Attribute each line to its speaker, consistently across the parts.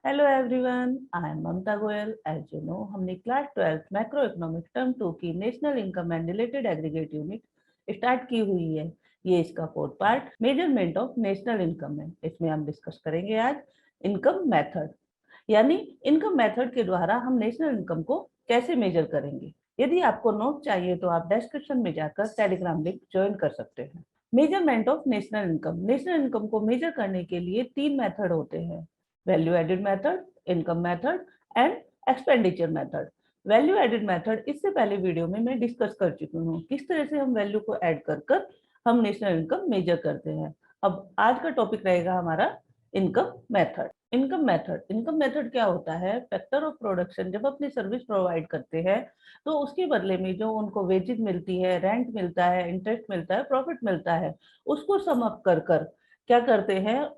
Speaker 1: Hello everyone, I am Mamta Goyal. As you know, हमने class 12 macro economic term 2 की national income and related aggregate unit start की हुई है। ये इसका fourth part measurement of national income है। इसमें हम डिस्कस करेंगे आज इनकम मेथड, यानी इनकम मेथड के द्वारा हम नेशनल इनकम को कैसे मेजर करेंगे। यदि आपको नोट चाहिए तो आप डिस्क्रिप्शन में जाकर टेलीग्राम लिंक ज्वाइन कर सकते हैं। मेजरमेंट ऑफ नेशनल इनकम को मेजर करने के लिए तीन मेथड होते हैं: value added method, income method and expenditure method. Value added method इससे पहले वीडियो में मैं डिस्कस कर चुकी हूँ, किस तरह से हम वैल्यू को ऐड कर कर हम नेशनल इनकम मेजर करते हैं। अब आज का टॉपिक रहेगा हमारा इनकम मेथड। इनकम मेथड क्या होता है? Factor of production. जब अपनी सर्विस प्रोवाइड करते हैं तो उसके बदले में जो उनको वेजेज मिलती है, रेंट मिलता है, इंटरेस्ट मिलता है, प्रॉफिट मिलता है, उसको सम अप कर कर क्या करते हैं,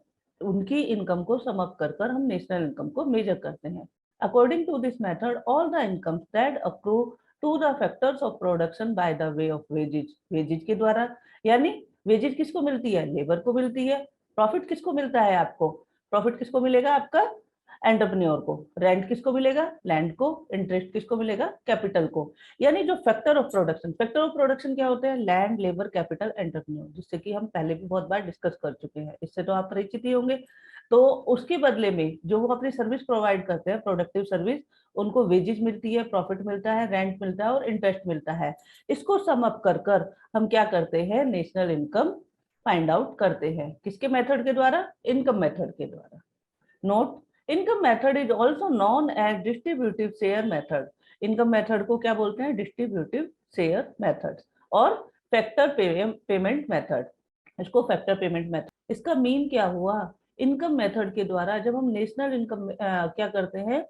Speaker 1: उनकी इनकम को सम अप कर कर हम नेशनल इनकम को मेजर करते हैं। According to this method, all the income that accrue to the factors of production by the way of wages, wages के द्वारा, यानी वेजेज किसको मिलती है? लेबर को मिलती है। प्रॉफिट किसको मिलता है? आपको। प्रॉफिट किसको मिलेगा? आपका एंटरप्रेन्योर को। रेंट किसको मिलेगा? लैंड को। इंटरेस्ट किसको मिलेगा? कैपिटल को। यानी जो फैक्टर ऑफ प्रोडक्शन क्या होते हैं? लैंड, लेबर, कैपिटल, एंटरप्रेन्योर, जिससे कि हम पहले भी बहुत बार डिस्कस कर चुके हैं, इससे तो आप परिचित ही होंगे। तो उसके बदले में जो वो अपनी सर्विस प्रोवाइड करते हैं, प्रोडक्टिव सर्विस, उनको वेजेस मिलती है, प्रॉफिट मिलता है, रेंट मिलता है और इंटरेस्ट मिलता है। इसको सम अप कर कर हम क्या करते हैं? नेशनल इनकम फाइंड आउट करते हैं। किसके मेथड के द्वारा? इनकम मेथड के द्वारा। Note: income method is also known as distributive share method. Income method को क्या बोलते हैं? Distributive share method. और फैक्टर पेमेंट मेथड, इसको फैक्टर पेमेंट मेथड। इसका मीन क्या हुआ? इनकम मेथड के द्वारा जब हम नेशनल इनकम क्या करते हैं?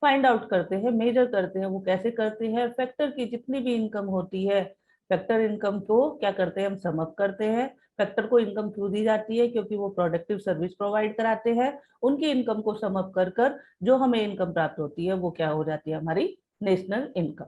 Speaker 1: फाइंड आउट करते हैं, मेजर करते हैं। वो कैसे करते हैं? फैक्टर की जितनी भी इनकम होती है, फैक्टर इनकम को क्या करते हैं? हम सम अप करते हैं। फैक्टर को इनकम क्यों दी जाती है? क्योंकि वो प्रोडक्टिव सर्विस प्रोवाइड कराते हैं। उनकी इनकम को सम अप कर कर जो हमें इनकम प्राप्त होती है वो क्या हो जाती है? हमारी national income.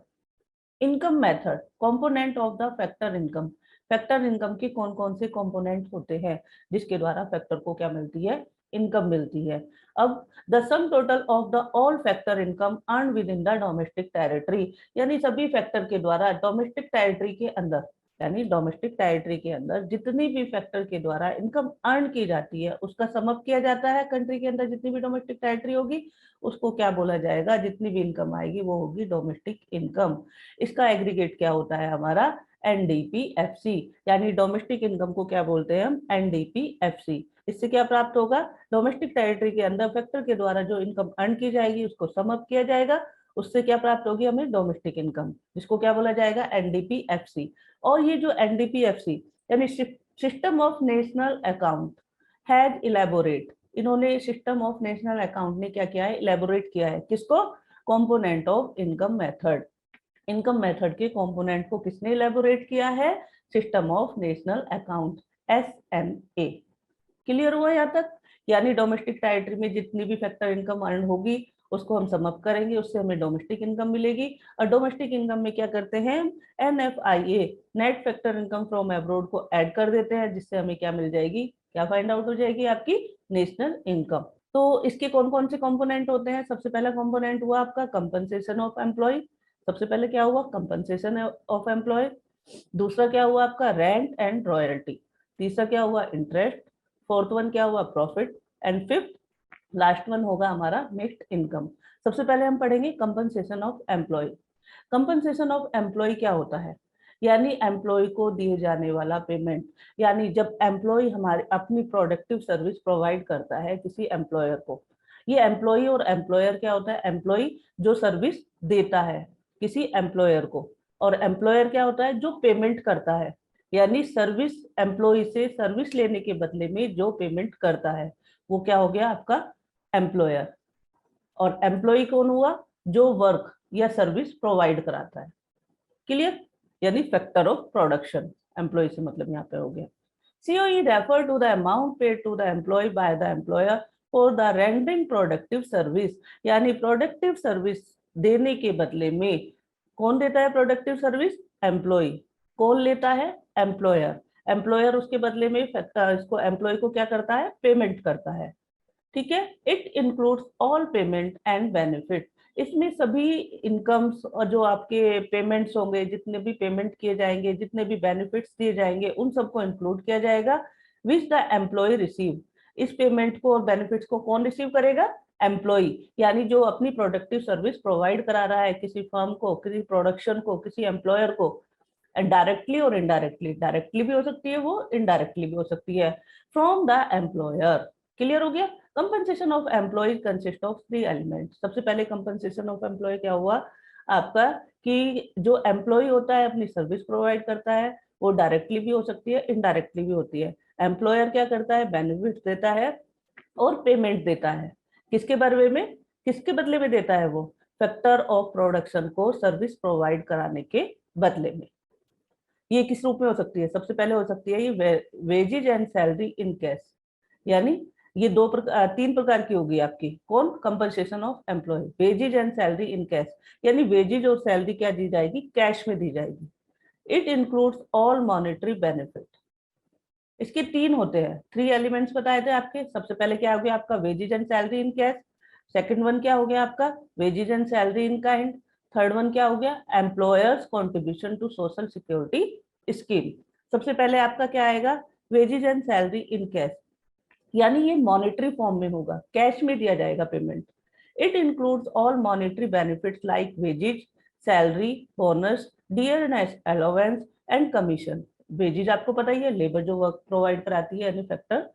Speaker 1: Income method component of the factor income. Factor income के कौन कौन से कंपोनेंट होते हैं जिसके द्वारा फैक्टर को क्या मिलती है? इनकम मिलती है। अब the sum total of the all factor income earn with in the domestic territory, यानी सभी फैक्टर के द्वारा डोमेस्टिक टेरिटरी के अंदर, यानी डोमेस्टिक टेरिटरी के अंदर जितनी भी फैक्टर के द्वारा इनकम अर्न की जाती है उसका सम अप किया जाता है। कंट्री के अंदर जितनी भी डोमेस्टिक टेरिटरी होगी उसको क्या बोला जाएगा? जितनी भी इनकम आएगी वो होगी डोमेस्टिक इनकम। इसका एग्रीगेट क्या होता है? हमारा एनडीपीएफसी, यानी डोमेस्टिक इनकम को क्या बोलते हैं हम? एनडीपीएफसी। इससे क्या प्राप्त होगा? डोमेस्टिक टेरिटरी के अंदर फैक्टर के द्वारा जो इनकम अर्न की जाएगी उसको सम अप किया जाएगा, उससे क्या प्राप्त होगी हमें? डोमेस्टिक इनकम, जिसको क्या बोला जाएगा? एनडीपीएफसी। और ये जो एनडीपीएफसी यानी system of national account has elaborate, इन्होंने सिस्टम ऑफ नेशनल अकाउंट ने क्या किया है? इलेबोरेट किया है। किसको? Component of income method. Income method के कंपोनेंट को किसने इलेबोरेट किया है? System of national account, SNA. Clear हुआ यहाँ तक? यानी डोमेस्टिक टेरिटरी में जितनी भी फैक्टर इनकम अर्न होगी उसको हम सम अप करेंगे, उससे हमें डोमेस्टिक इनकम मिलेगी। और डोमेस्टिक इनकम में क्या करते हैं? NFIA, net factor income from abroad को ऐड कर देते हैं, जिससे हमें क्या मिल जाएगी? क्या फाइंड आउट हो जाएगी? आपकी नेशनल इनकम। तो इसके कौन कौन से कंपोनेंट होते हैं? सबसे पहला कंपोनेंट हुआ आपका कंपनसेशन ऑफ एम्प्लॉय। सबसे पहले क्या हुआ? Compensation of employee. दूसरा क्या हुआ आपका? Rent and royalty. तीसरा क्या हुआ? इंटरेस्ट। फोर्थ वन क्या हुआ? Profit. And fifth last one होगा हमारा नेट इनकम। सबसे पहले हम पढ़ेंगे compensation of employee. Compensation of employee क्या होता है? यानी एम्प्लॉय को दिए जाने वाला पेमेंट, यानी जब एम्प्लॉय हमारे अपनी प्रोडक्टिव सर्विस प्रोवाइड करता है किसी एम्प्लॉयर को। ये एम्प्लॉय और एम्प्लॉयर क्या होता है? एम्प्लॉय जो सर्विस देता है किसी एम्प्लॉयर को, और एम्प्लॉयर क्या होता है? जो पेमेंट करता है, यानी सर्विस एम्प्लॉय से सर्विस लेने के बदले में जो पेमेंट करता है वो क्या हो गया आपका? एम्प्लॉयर। और एम्प्लॉय कौन हुआ? जो वर्क या सर्विस प्रोवाइड कराता है। क्लियर? यानी फैक्टर ऑफ प्रोडक्शन, एम्प्लॉय से मतलब यहाँ पे हो गया। COE refer to the amount paid to the employee by the employer for the rendering productive service, यानी प्रोडक्टिव सर्विस देने के बदले में कौन देता है प्रोडक्टिव सर्विस? एम्प्लॉय। कौन लेता है? एम्प्लॉयर। एम्प्लॉयर उसके बदले में इसको एम्प्लॉय को क्या करता है? पेमेंट करता है। ठीक है। It includes all payment and benefit, इसमें सभी इनकम्स और जो आपके पेमेंट्स होंगे, जितने भी पेमेंट किए जाएंगे, जितने भी बेनिफिट्स दिए जाएंगे, उन सबको इंक्लूड किया जाएगा। विच द एम्प्लॉय रिसीव, इस पेमेंट को और बेनिफिट्स को कौन रिसीव करेगा? एम्प्लॉय, यानी जो अपनी प्रोडक्टिव सर्विस प्रोवाइड करा रहा है किसी फर्म को, किसी प्रोडक्शन को, किसी एम्प्लॉयर को, डायरेक्टली और इनडायरेक्टली, डायरेक्टली भी हो सकती है वो, इनडायरेक्टली भी हो सकती है, फ्रॉम द एम्प्लॉयर। क्लियर हो गया? Compensation of employee consist of 3 elements. सबसे पहले कंपनसेशन ऑफ एम्प्लॉय क्या हुआ आपका, कि जो एम्प्लॉय होता है अपनी सर्विस प्रोवाइड करता है, वो डायरेक्टली भी हो सकती है, इनडायरेक्टली भी होती है। एम्प्लॉयर क्या करता है? बेनिफिट देता है और पेमेंट देता है। किसके बदले में? किसके बदले में देता है वो? फैक्टर ऑफ प्रोडक्शन को सर्विस प्रोवाइड कराने के बदले में। ये किस रूप में हो सकती है? सबसे पहले हो सकती है ये wages and salary in cash, यानी ये तीन प्रकार की होगी आपकी। कौन? Compensation of employee, wages and salary in cash, यानी वेजेज और सैलरी क्या दी जाएगी? कैश में दी जाएगी। It includes all monetary benefit. इसके 3 होते हैं, 3 एलिमेंट्स बताए थे आपके। सबसे पहले क्या हो गया आपका? Wages and salary in cash. Second one क्या हो गया आपका? Wages and salary in kind. Third one क्या हो गया? Employer's contribution to social security scheme. सबसे पहले आपका क्या आएगा? Wages and salary in cash, यानी ये मॉनेटरी फॉर्म में होगा, कैश में दिया जाएगा payment. It includes all monetary benefits like wages, salary, bonus, dearness allowance and commission. Wages आपको पता ही है, लेबर जो वर्क प्रोवाइड कराती है, यानी फैक्टर,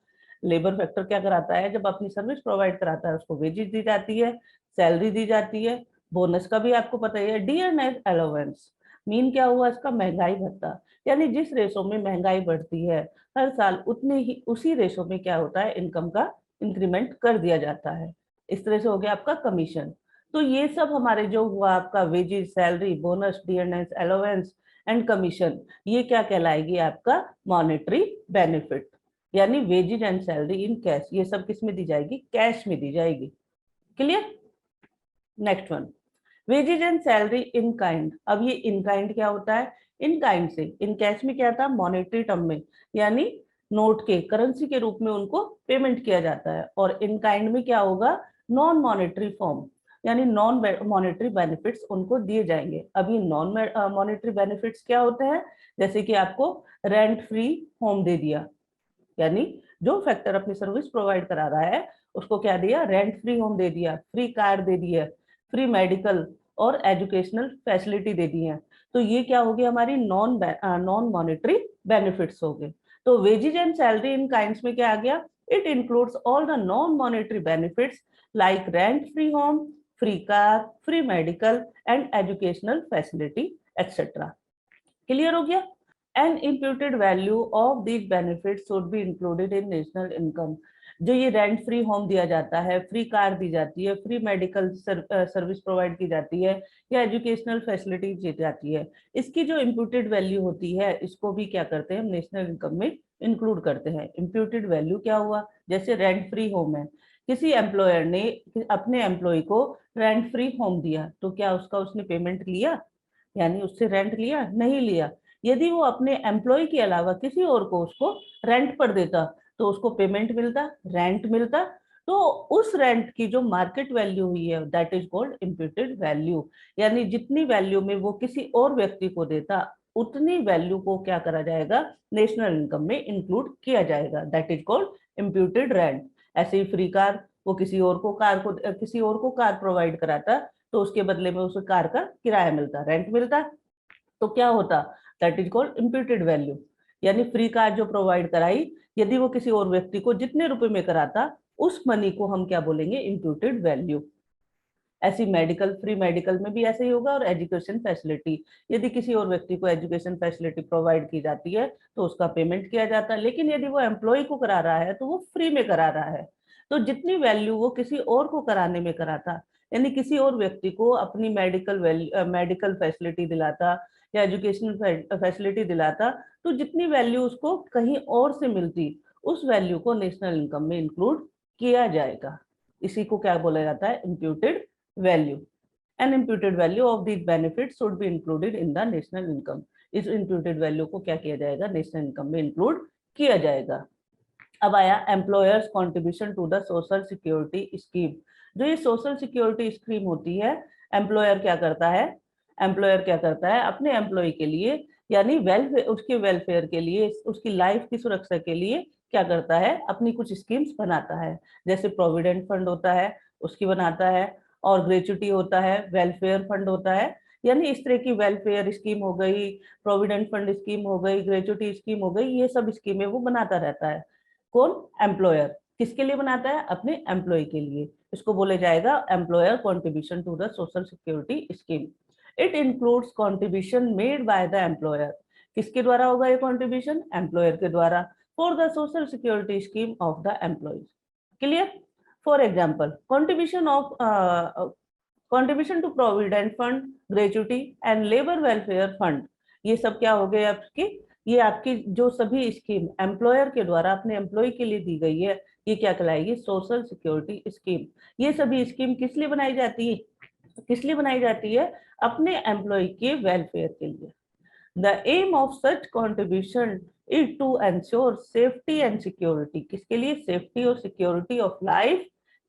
Speaker 1: लेबर फैक्टर क्या कराता है? जब अपनी सर्विस प्रोवाइड कराता है उसको वेजेज दी जाती है, सैलरी दी जाती है, बोनस का भी आपको पता ही है, डियरनेस अलाउंस मीन क्या हुआ इसका? महंगाई भत्ता, यानी जिस रेशो में महंगाई बढ़ती है हर साल उतने ही उसी रेशो में क्या होता है? इनकम का इंक्रीमेंट कर दिया जाता है। इस तरह से हो गया आपका कमीशन। तो ये सब हमारे जो हुआ आपका wages, salary, bonus, dearness allowance and commission, ये क्या कहलाएगी? आपका मॉनेटरी बेनिफिट, यानी wages and salary in cash. ये सब किस में दी जाएगी? कैश में दी जाएगी। Clear? Next one, wages and salary in kind. अब ये इन काइंड क्या होता है? इन काइंड से, इन कैश में क्या था? मॉनेटरी टर्म में, यानी नोट के, करेंसी के रूप में उनको पेमेंट किया जाता है। और इन काइंड में क्या होगा? नॉन मॉनेटरी फॉर्म, यानी नॉन मॉनेटरी बेनिफिट्स उनको दिए जाएंगे। अब ये नॉन मॉनेटरी बेनिफिट्स क्या होते हैं? जैसे कि आपको रेंट फ्री होम दे दिया, यानी जो फैक्टर अपनी सर्विस प्रोवाइड करा रहा है उसको क्या दिया? रेंट फ्री होम दे दिया, फ्री कार दे दिया, फ्री मेडिकल और एजुकेशनल फैसिलिटी दे दी है। तो ये क्या होगी? हमारी नॉन मॉनेटरी बेनिफिट्स हो गए। तो wages and salary in kinds में क्या आ गया? It includes all the non monetary benefits like rent free home, free car, free medical and educational facility etcetera. Clear हो गया? An imputed value of these benefit should be included in national income. जो ये rent free home दिया जाता है, free car दी जाती है, free medical service provide की जाती है, या एजुकेशनल फैसिलिटी दी जाती है, इसकी जो इम्प्यूटेड वैल्यू होती है इसको भी क्या करते हैं? हम नेशनल इनकम में इंक्लूड करते हैं। इम्प्यूटेड वैल्यू क्या हुआ? जैसे रेंट फ्री होम है, किसी एम्प्लॉयर ने अपने एम्प्लॉय को रेंट फ्री होम दिया, तो क्या उसका उसने पेमेंट लिया? यानी उससे रेंट लिया? नहीं लिया। यदि वो अपने एम्प्लॉय के अलावा किसी और को उसको रेंट पर देता तो उसको पेमेंट मिलता, रेंट मिलता। तो उस रेंट की जो मार्केट वैल्यू हुई है that is called imputed value, यानी जितनी वैल्यू में वो किसी और व्यक्ति को देता उतनी वैल्यू को क्या करा जाएगा? नेशनल इनकम में इंक्लूड किया जाएगा, that is called imputed rent. ऐसे ही फ्री कार, वो किसी और को कार प्रोवाइड कराता तो उसके बदले में उसे कार का किराया मिलता, रेंट मिलता, तो क्या होता? That is called imputed value. यानी फ्री कार जो प्रोवाइड कराई, यदि वो किसी और व्यक्ति को जितने रुपए में कराता उस मनी को हम क्या बोलेंगे? Imputed value. ऐसी मेडिकल, फ्री मेडिकल में भी ऐसे ही होगा। और एजुकेशन फैसिलिटी, यदि किसी और व्यक्ति को एजुकेशन फैसिलिटी प्रोवाइड की जाती है तो उसका पेमेंट किया जाता है, लेकिन यदि वो एम्प्लॉय को करा रहा है तो वो फ्री में करा रहा है। तो जितनी वैल्यू वो किसी और को कराने में कराता, यानी किसी और व्यक्ति को अपनी मेडिकल फैसिलिटी दिलाता या एजुकेशनल फैसिलिटी दिलाता, तो जितनी वैल्यू उसको कहीं और से मिलती उस वैल्यू को नेशनल इनकम में इंक्लूड किया जाएगा। इसी को क्या बोला जाता है? Imputed value. An imputed value of these benefit should be included in the national income. इस इम्प्यूटेड वैल्यू को क्या किया जाएगा? नेशनल इनकम में इंक्लूड किया जाएगा। अब आया employer's contribution to the social security scheme. जो ये सोशल सिक्योरिटी स्कीम होती है, एम्प्लॉयर क्या करता है, एम्प्लॉयर क्या करता है अपने एम्प्लॉय के लिए, यानी वेलफेयर, उसके वेलफेयर के लिए, उसकी लाइफ की सुरक्षा के लिए क्या करता है, अपनी कुछ स्कीम्स बनाता है। जैसे प्रोविडेंट फंड होता है, उसकी बनाता है, और ग्रेच्युटी होता है, वेलफेयर फंड होता है। यानी इस तरह की वेलफेयर स्कीम हो गई, प्रोविडेंट फंड स्कीम हो गई, ग्रेच्युटी स्कीम हो गई, ये सब स्कीमें वो बनाता रहता है। कौन, एम्प्लॉयर। किसके लिए बनाता है, अपने एम्प्लॉय के लिए। इसको बोले जाएगा employer contribution to the social security scheme. It includes contribution made by the employer. किसके द्वारा होगा ये कॉन्ट्रीब्यूशन, एम्प्लॉयर के द्वारा, for the social security scheme of the employees. Clear. For example, contribution to provident fund, gratuity and labour welfare fund, ये सब क्या हो गए आपकी, ये आपकी जो सभी स्कीम एम्प्लॉयर के द्वारा अपने एम्प्लॉय के लिए दी गई है, ये क्या कहलाएगी, सोशल सिक्योरिटी स्कीम। ये सभी स्कीम किस लिए बनाई जाती है, किस लिए बनाई जाती है, अपने एम्प्लॉय के वेलफेयर के लिए। The aim of such contribution is to ensure safety and security. किसके लिए, सेफ्टी और सिक्योरिटी ऑफ लाइफ,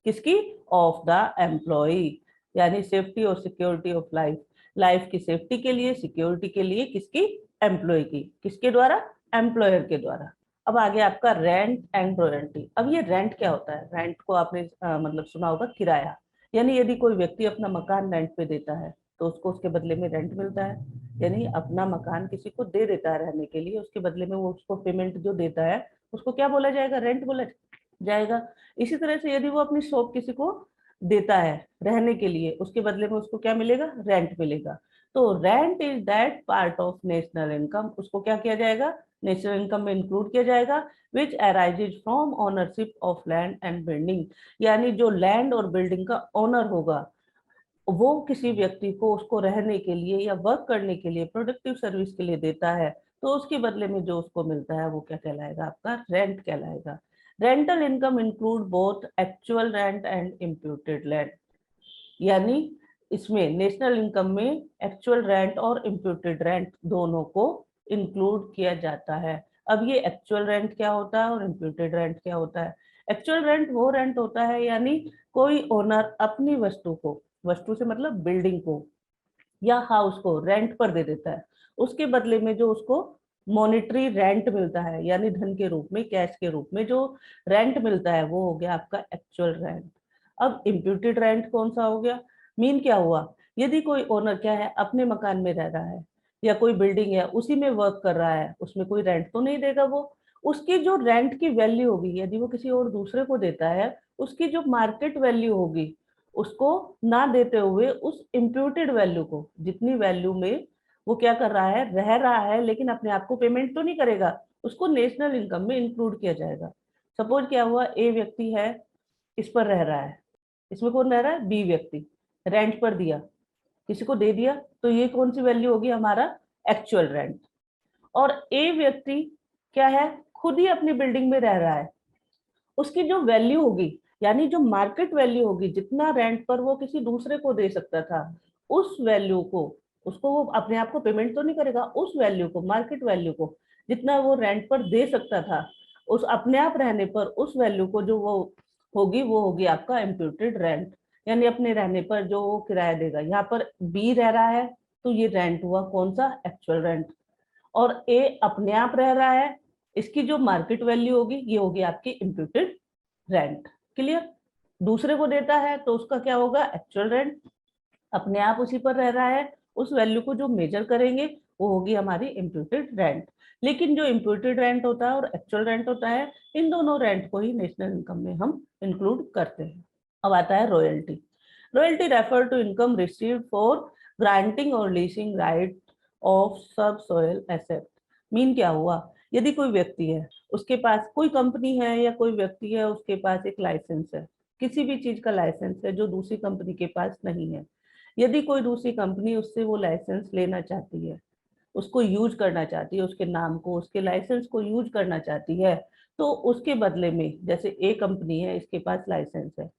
Speaker 1: किसकी, ऑफ द एम्प्लॉय। यानी सेफ्टी और सिक्योरिटी ऑफ लाइफ, लाइफ की सेफ्टी के लिए, सिक्योरिटी के लिए, किसकी, एम्प्लॉय की। किसके द्वारा, एम्प्लॉयर के द्वारा। अब आगे आपका रेंट एंड रॉयल्टी। अब ये रेंट क्या होता है, रेंट को आपने मतलब सुना होगा, किराया। यानी यदि कोई व्यक्ति अपना मकान रेंट पे देता है तो उसको उसके बदले में रेंट मिलता है। यानी अपना मकान किसी को दे देता है रहने के लिए, उसके बदले में वो उसको पेमेंट जो देता है उसको क्या बोला जाएगा, रेंट बोला जाएगा। इसी तरह से यदि वो अपनी शॉप किसी को देता है रहने के लिए, उसके बदले में उसको क्या मिलेगा, रेंट मिलेगा। तो rent is that part of national income, उसको क्या किया जाएगा, नेशनल इनकम में इंक्लूड किया जाएगा, which arises from ownership of land and building. यानी जो लैंड और बिल्डिंग का ओनर होगा, वो किसी व्यक्ति को उसको रहने के लिए या वर्क करने के लिए, प्रोडक्टिव सर्विस के लिए देता है, तो उसके बदले में जो उसको मिलता है वो क्या कहलाएगा, आपका रेंट कहलाएगा। Rental income include both actual rent and imputed rent. यानी इसमें नेशनल इनकम में एक्चुअल रेंट और इम्प्यूटेड रेंट दोनों को इंक्लूड किया जाता है। अब ये एक्चुअल रेंट क्या होता है और इम्प्यूटेड रेंट क्या होता है। एक्चुअल रेंट वो रेंट होता है, यानी कोई ओनर अपनी वस्तु को, वस्तु से मतलब बिल्डिंग को या हाउस को रेंट पर दे देता है, उसके बदले में जो उसको मॉनेटरी रेंट मिलता है, यानी धन के रूप में, कैश के रूप में जो रेंट मिलता है, वो हो गया आपका एक्चुअल रेंट। अब इम्प्यूटेड रेंट कौन सा हो गया, मीन क्या हुआ, यदि कोई ओनर क्या है, अपने मकान में रह रहा है या कोई बिल्डिंग है उसी में वर्क कर रहा है, उसमें कोई रेंट तो नहीं देगा वो, उसकी जो रेंट की वैल्यू होगी, यदि वो किसी और दूसरे को देता है, उसकी जो मार्केट वैल्यू होगी, उसको ना देते हुए उस इम्प्यूटेड वैल्यू को, जितनी वैल्यू में वो क्या कर रहा है, रह रहा है, लेकिन अपने आप को पेमेंट तो नहीं करेगा, उसको नेशनल इनकम में इंक्लूड किया जाएगा। सपोज क्या हुआ, ए व्यक्ति है, इस पर रह रहा है, इसमें कौन रह रहा है, बी व्यक्ति, रेंट पर दिया, किसी को दे दिया, तो ये कौन सी वैल्यू होगी, हमारा एक्चुअल रेंट। और ए व्यक्ति क्या है, खुद ही अपनी बिल्डिंग में रह रहा है, उसकी जो वैल्यू होगी, यानी जो मार्केट वैल्यू होगी, जितना रेंट पर वो किसी दूसरे को दे सकता था, उस वैल्यू को, उसको वो अपने आप को पेमेंट तो नहीं करेगा, उस वैल्यू को, मार्केट वैल्यू को, जितना वो रेंट पर दे सकता था, उस अपने आप रहने पर उस वैल्यू को जो वो होगी, वो होगी आपका इम्प्यूटेड रेंट। यानी अपने रहने पर जो वो किराया देगा, यहाँ पर बी रह रहा है तो ये रेंट हुआ कौन सा, एक्चुअल रेंट। और ए अपने आप रह रहा है, इसकी जो मार्केट वैल्यू होगी, ये होगी आपकी इम्प्यूटेड रेंट। क्लियर। दूसरे को देता है तो उसका क्या होगा, एक्चुअल रेंट। अपने आप उसी पर रह रहा है, उस वैल्यू को जो मेजर करेंगे वो होगी हमारी इम्प्यूटेड रेंट। लेकिन जो इम्प्यूटेड रेंट होता है और एक्चुअल रेंट होता है, इन दोनों रेंट को ही नेशनल इनकम में हम इंक्लूड करते हैं। अब आता है royalty. Royalty refer to income received for granting और leasing right of subsoil asset. Mean क्या हुआ, यदि कोई व्यक्ति है, उसके पास कोई कंपनी है या कोई व्यक्ति है, उसके पास एक लाइसेंस है, किसी भी चीज का लाइसेंस है जो दूसरी कंपनी के पास नहीं है। यदि कोई दूसरी कंपनी उससे वो लाइसेंस लेना चाहती है, उसको यूज करना चाहती है, उसके नाम को, उसके लाइसेंस को यूज करना चाहती है, तो उसके बदले में, जैसे ए कंपनी है, इसके पास लाइसेंस है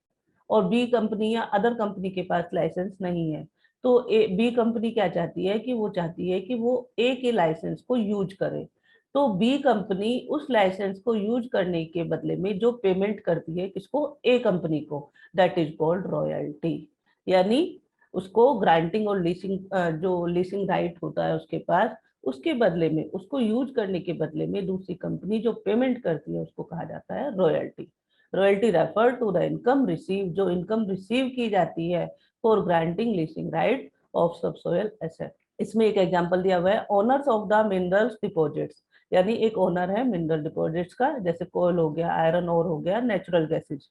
Speaker 1: और बी कंपनी या अदर कंपनी के पास लाइसेंस नहीं है, तो बी कंपनी क्या चाहती है कि वो चाहती है कि वो ए के लाइसेंस को यूज करे। तो बी कंपनी उस लाइसेंस को यूज करने के बदले में जो पेमेंट करती है किसको, ए कंपनी को, दैट इज कॉल्ड रॉयल्टी। यानी उसको ग्रांटिंग और लीसिंग, जो लीसिंग राइट होता है उसके पास, उसके बदले में, उसको यूज करने के बदले में दूसरी कंपनी जो पेमेंट करती है उसको कहा जाता है royalty. Royalty refer to the income receive, जो इनकम रिसीव की जाती है for granting leasing right of subsoil asset. इसमें एक एग्जांपल दिया हुआ है, owners of the minerals deposits, यानी एक ओनर है मिनरल डिपॉजिट्स का, जैसे कोल हो गया, आयरन ओर हो गया, natural gases,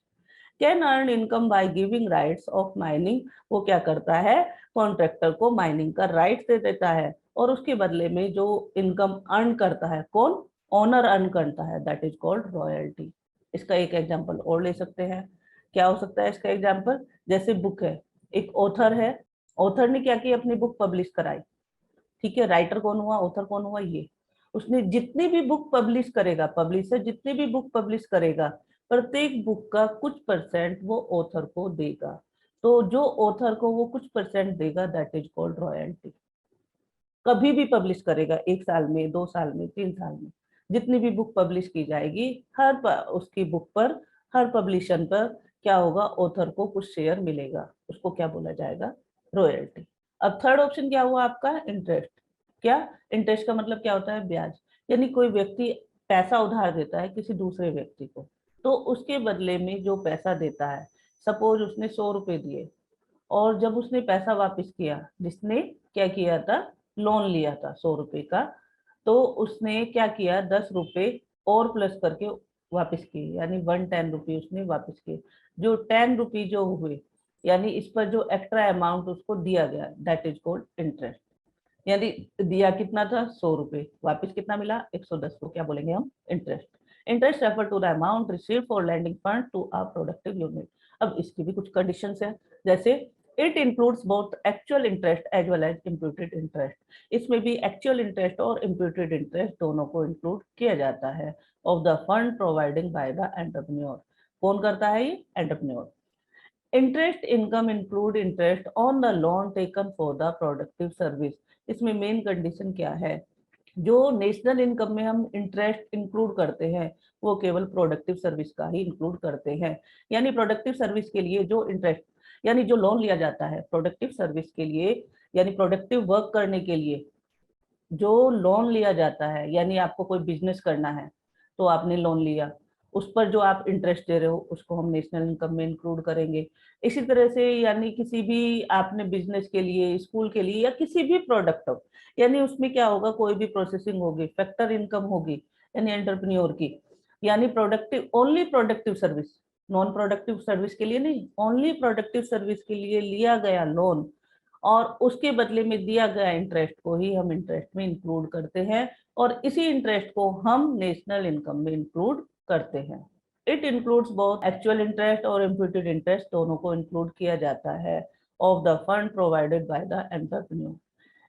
Speaker 1: can earn income by giving rights of mining. वो क्या करता है, कॉन्ट्रैक्टर को माइनिंग का राइट दे देता है और उसके बदले में जो इनकम अर्न करता है कौन, ओनर अर्न करता है, दैट इज कॉल्ड रॉयल्टी। इसका एक एग्जांपल और ले सकते हैं, क्या हो सकता है इसका एग्जांपल, जैसे बुक है, एक ऑथर है, ऑथर ने क्या किया, अपनी बुक पब्लिश कराई, ठीक है, राइटर कौन हुआ, ऑथर कौन हुआ, ये, उसने जितनी भी बुक पब्लिश करेगा, पब्लिशर जितनी भी बुक पब्लिश करेगा, प्रत्येक बुक का कुछ परसेंट वो ऑथर को देगा। तो जो ऑथर को वो कुछ परसेंट देगा दैट इज कॉल्ड रॉयल्टी। कभी भी पब्लिश करेगा, 1 साल में, 2 साल में, 3 साल में, जितनी भी बुक पब्लिश की जाएगी, उसकी बुक पर, हर पब्लिशन पर क्या होगा, ऑथर को कुछ शेयर मिलेगा, उसको क्या बोला जाएगा, रॉयल्टी। अब थर्ड ऑप्शन क्या हुआ आपका, इंटरेस्ट। क्या, इंटरेस्ट का मतलब क्या होता है, ब्याज। यानी कोई व्यक्ति पैसा उधार देता है किसी दूसरे व्यक्ति को, तो उसके बदले में जो पैसा देता है, सपोज उसने 100 रुपए दिए, और जब उसने पैसा वापस किया, जिसने क्या किया था, लोन लिया था 100 रुपए का, तो उसने क्या किया, 10 रुपए और प्लस करके वापस किए, यानी 110 रुपये उसने वापस किए। जो 10 रुपये जो हुए, यानी इस पर जो एक्स्ट्रा अमाउंट उसको दिया गया, दैट इज कॉल्ड इंटरेस्ट। यानी दिया कितना था, 100 रुपए, वापस कितना मिला, 110, को क्या बोलेंगे हम, interest. Interest refer to the amount receive for lending fund to a productive unit. अब इसकी भी कुछ कंडीशंस है, जैसे it includes both actual interest as well as imputed interest. इसमें भी एक्चुअल इंटरेस्ट और इम्प्यूटेड इंटरेस्ट दोनों को इंक्लूड किया जाता है of the fund providing by the entrepreneur. कौन करता है ये, entrepreneur. Interest income include interest on the loan taken for the productive service. इसमें मेन कंडीशन क्या है, जो नेशनल इनकम में हम इंटरेस्ट इंक्लूड करते हैं वो केवल प्रोडक्टिव सर्विस का ही इंक्लूड करते हैं। यानी प्रोडक्टिव सर्विस के लिए जो इंटरेस्ट, यानी जो लोन लिया जाता है प्रोडक्टिव सर्विस के लिए, यानी प्रोडक्टिव वर्क करने के लिए जो लोन लिया जाता है, यानी आपको कोई बिजनेस करना है तो आपने लोन लिया, उस पर जो आप इंटरेस्ट दे रहे हो उसको हम नेशनल इनकम में इंक्लूड करेंगे। इसी तरह से यानी किसी भी आपने बिजनेस के लिए, स्कूल के लिए, या किसी भी प्रोडक्ट हो, यानी उसमें क्या होगा, कोई भी प्रोसेसिंग होगी, फैक्टर इनकम होगी, यानी एंटरप्रेन्योर की, यानी productive, only productive service, non productive service के लिए नहीं, ओनली प्रोडक्टिव सर्विस के लिए लिया गया लोन और उसके बदले में दिया गया इंटरेस्ट को ही हम इंटरेस्ट में इंक्लूड करते हैं, और इसी इंटरेस्ट को हम नेशनल इनकम में इंक्लूड करते हैं। It includes both actual interest और इम्प्यूटेड इंटरेस्ट, दोनों को इंक्लूड किया जाता है of the fund provided by the entrepreneur.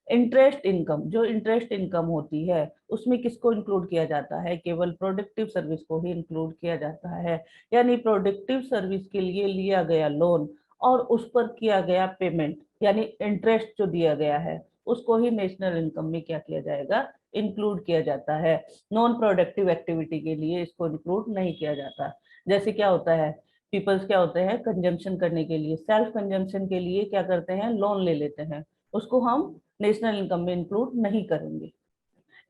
Speaker 1: Interest income, जो इंटरेस्ट इनकम होती है उसमें किसको इंक्लूड किया जाता है, केवल प्रोडक्टिव सर्विस को ही इंक्लूड किया जाता है। यानी प्रोडक्टिव सर्विस के लिए लिया गया लोन और उस पर किया गया पेमेंट, यानी इंटरेस्ट जो दिया गया है उसको ही नेशनल इनकम में क्या किया जाएगा, इंक्लूड किया जाता है। नॉन प्रोडक्टिव एक्टिविटी के लिए इसको इंक्लूड नहीं किया जाता। जैसे क्या होता है, पीपल्स क्या होते हैं, कंजम्पशन करने के लिए, सेल्फ कंजम्पशन के लिए क्या करते हैं, लोन ले लेते हैं, उसको हम नेशनल इनकम में इंक्लूड नहीं करेंगे।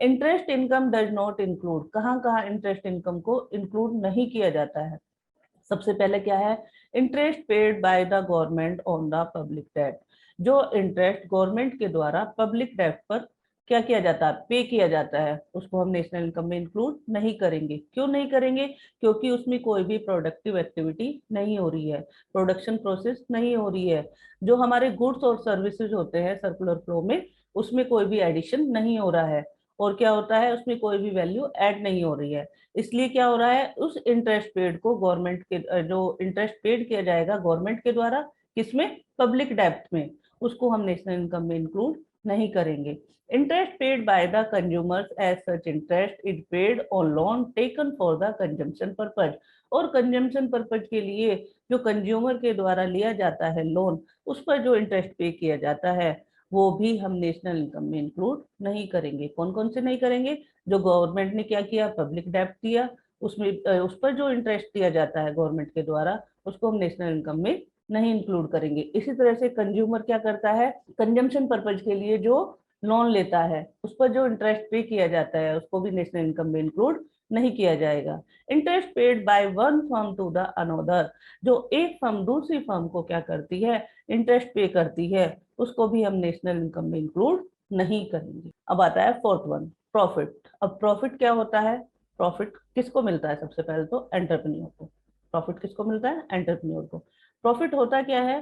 Speaker 1: Interest income does not include, कहाँ कहाँ इंटरेस्ट इनकम को इंक्लूड नहीं किया जाता है। सबसे पहले क्या है, interest paid by the government on the public debt. जो इंटरेस्ट गवर्नमेंट के द्वारा पब्लिक डेट पर क्या किया जाता है, पे किया जाता है, उसको हम नेशनल इनकम में इंक्लूड नहीं करेंगे। क्यों नहीं करेंगे, क्योंकि उसमें कोई भी प्रोडक्टिव एक्टिविटी नहीं हो रही है, प्रोडक्शन प्रोसेस नहीं हो रही है। जो हमारे गुड्स और सर्विसेज होते हैं सर्कुलर फ्लो में, उसमें कोई भी एडिशन नहीं हो रहा है, और क्या होता है, उसमें कोई भी वैल्यू ऐड नहीं हो रही है। इसलिए क्या हो रहा है, उस इंटरेस्ट पेड को गवर्नमेंट के, जो इंटरेस्ट पेड किया जाएगा गवर्नमेंट के द्वारा, किसमें, पब्लिक डेब्ट में, उसको हम नेशनल इनकम में इंक्लूड नहीं करेंगे। Interest paid by the consumers as such interest is paid on loan taken for the consumption purpose. और कंजम्पशन पर्पज के लिए जो कंज्यूमर के द्वारा लिया जाता है लोन, उस पर जो इंटरेस्ट पे किया जाता है वो भी हम नेशनल इनकम में इंक्लूड नहीं करेंगे। कौन कौन से नहीं करेंगे? जो गवर्नमेंट ने क्या किया, पब्लिक डेब्ट दिया, उसमें उस पर जो इंटरेस्ट दिया जाता है गवर्नमेंट के द्वारा, उसको हम नेशनल इनकम में नहीं इंक्लूड करेंगे। इसी तरह से कंज्यूमर क्या करता है, कंजम्पशन पर्पज के लिए जो लोन लेता है उस पर जो इंटरेस्ट पे किया जाता है उसको भी नेशनल इनकम में इंक्लूड नहीं किया जाएगा। Interest paid by one firm to the another, जो एक फर्म दूसरी फर्म को क्या करती है, इंटरेस्ट पे करती है, उसको भी हम नेशनल इनकम में इंक्लूड नहीं करेंगे। अब आता है फोर्थ वन, प्रॉफिट। अब प्रॉफिट क्या होता है? प्रॉफिट किसको मिलता है? सबसे पहले तो एंटरप्रेन्योर को। प्रॉफिट किसको मिलता है? एंटरप्रेन्योर को। प्रॉफिट होता क्या है?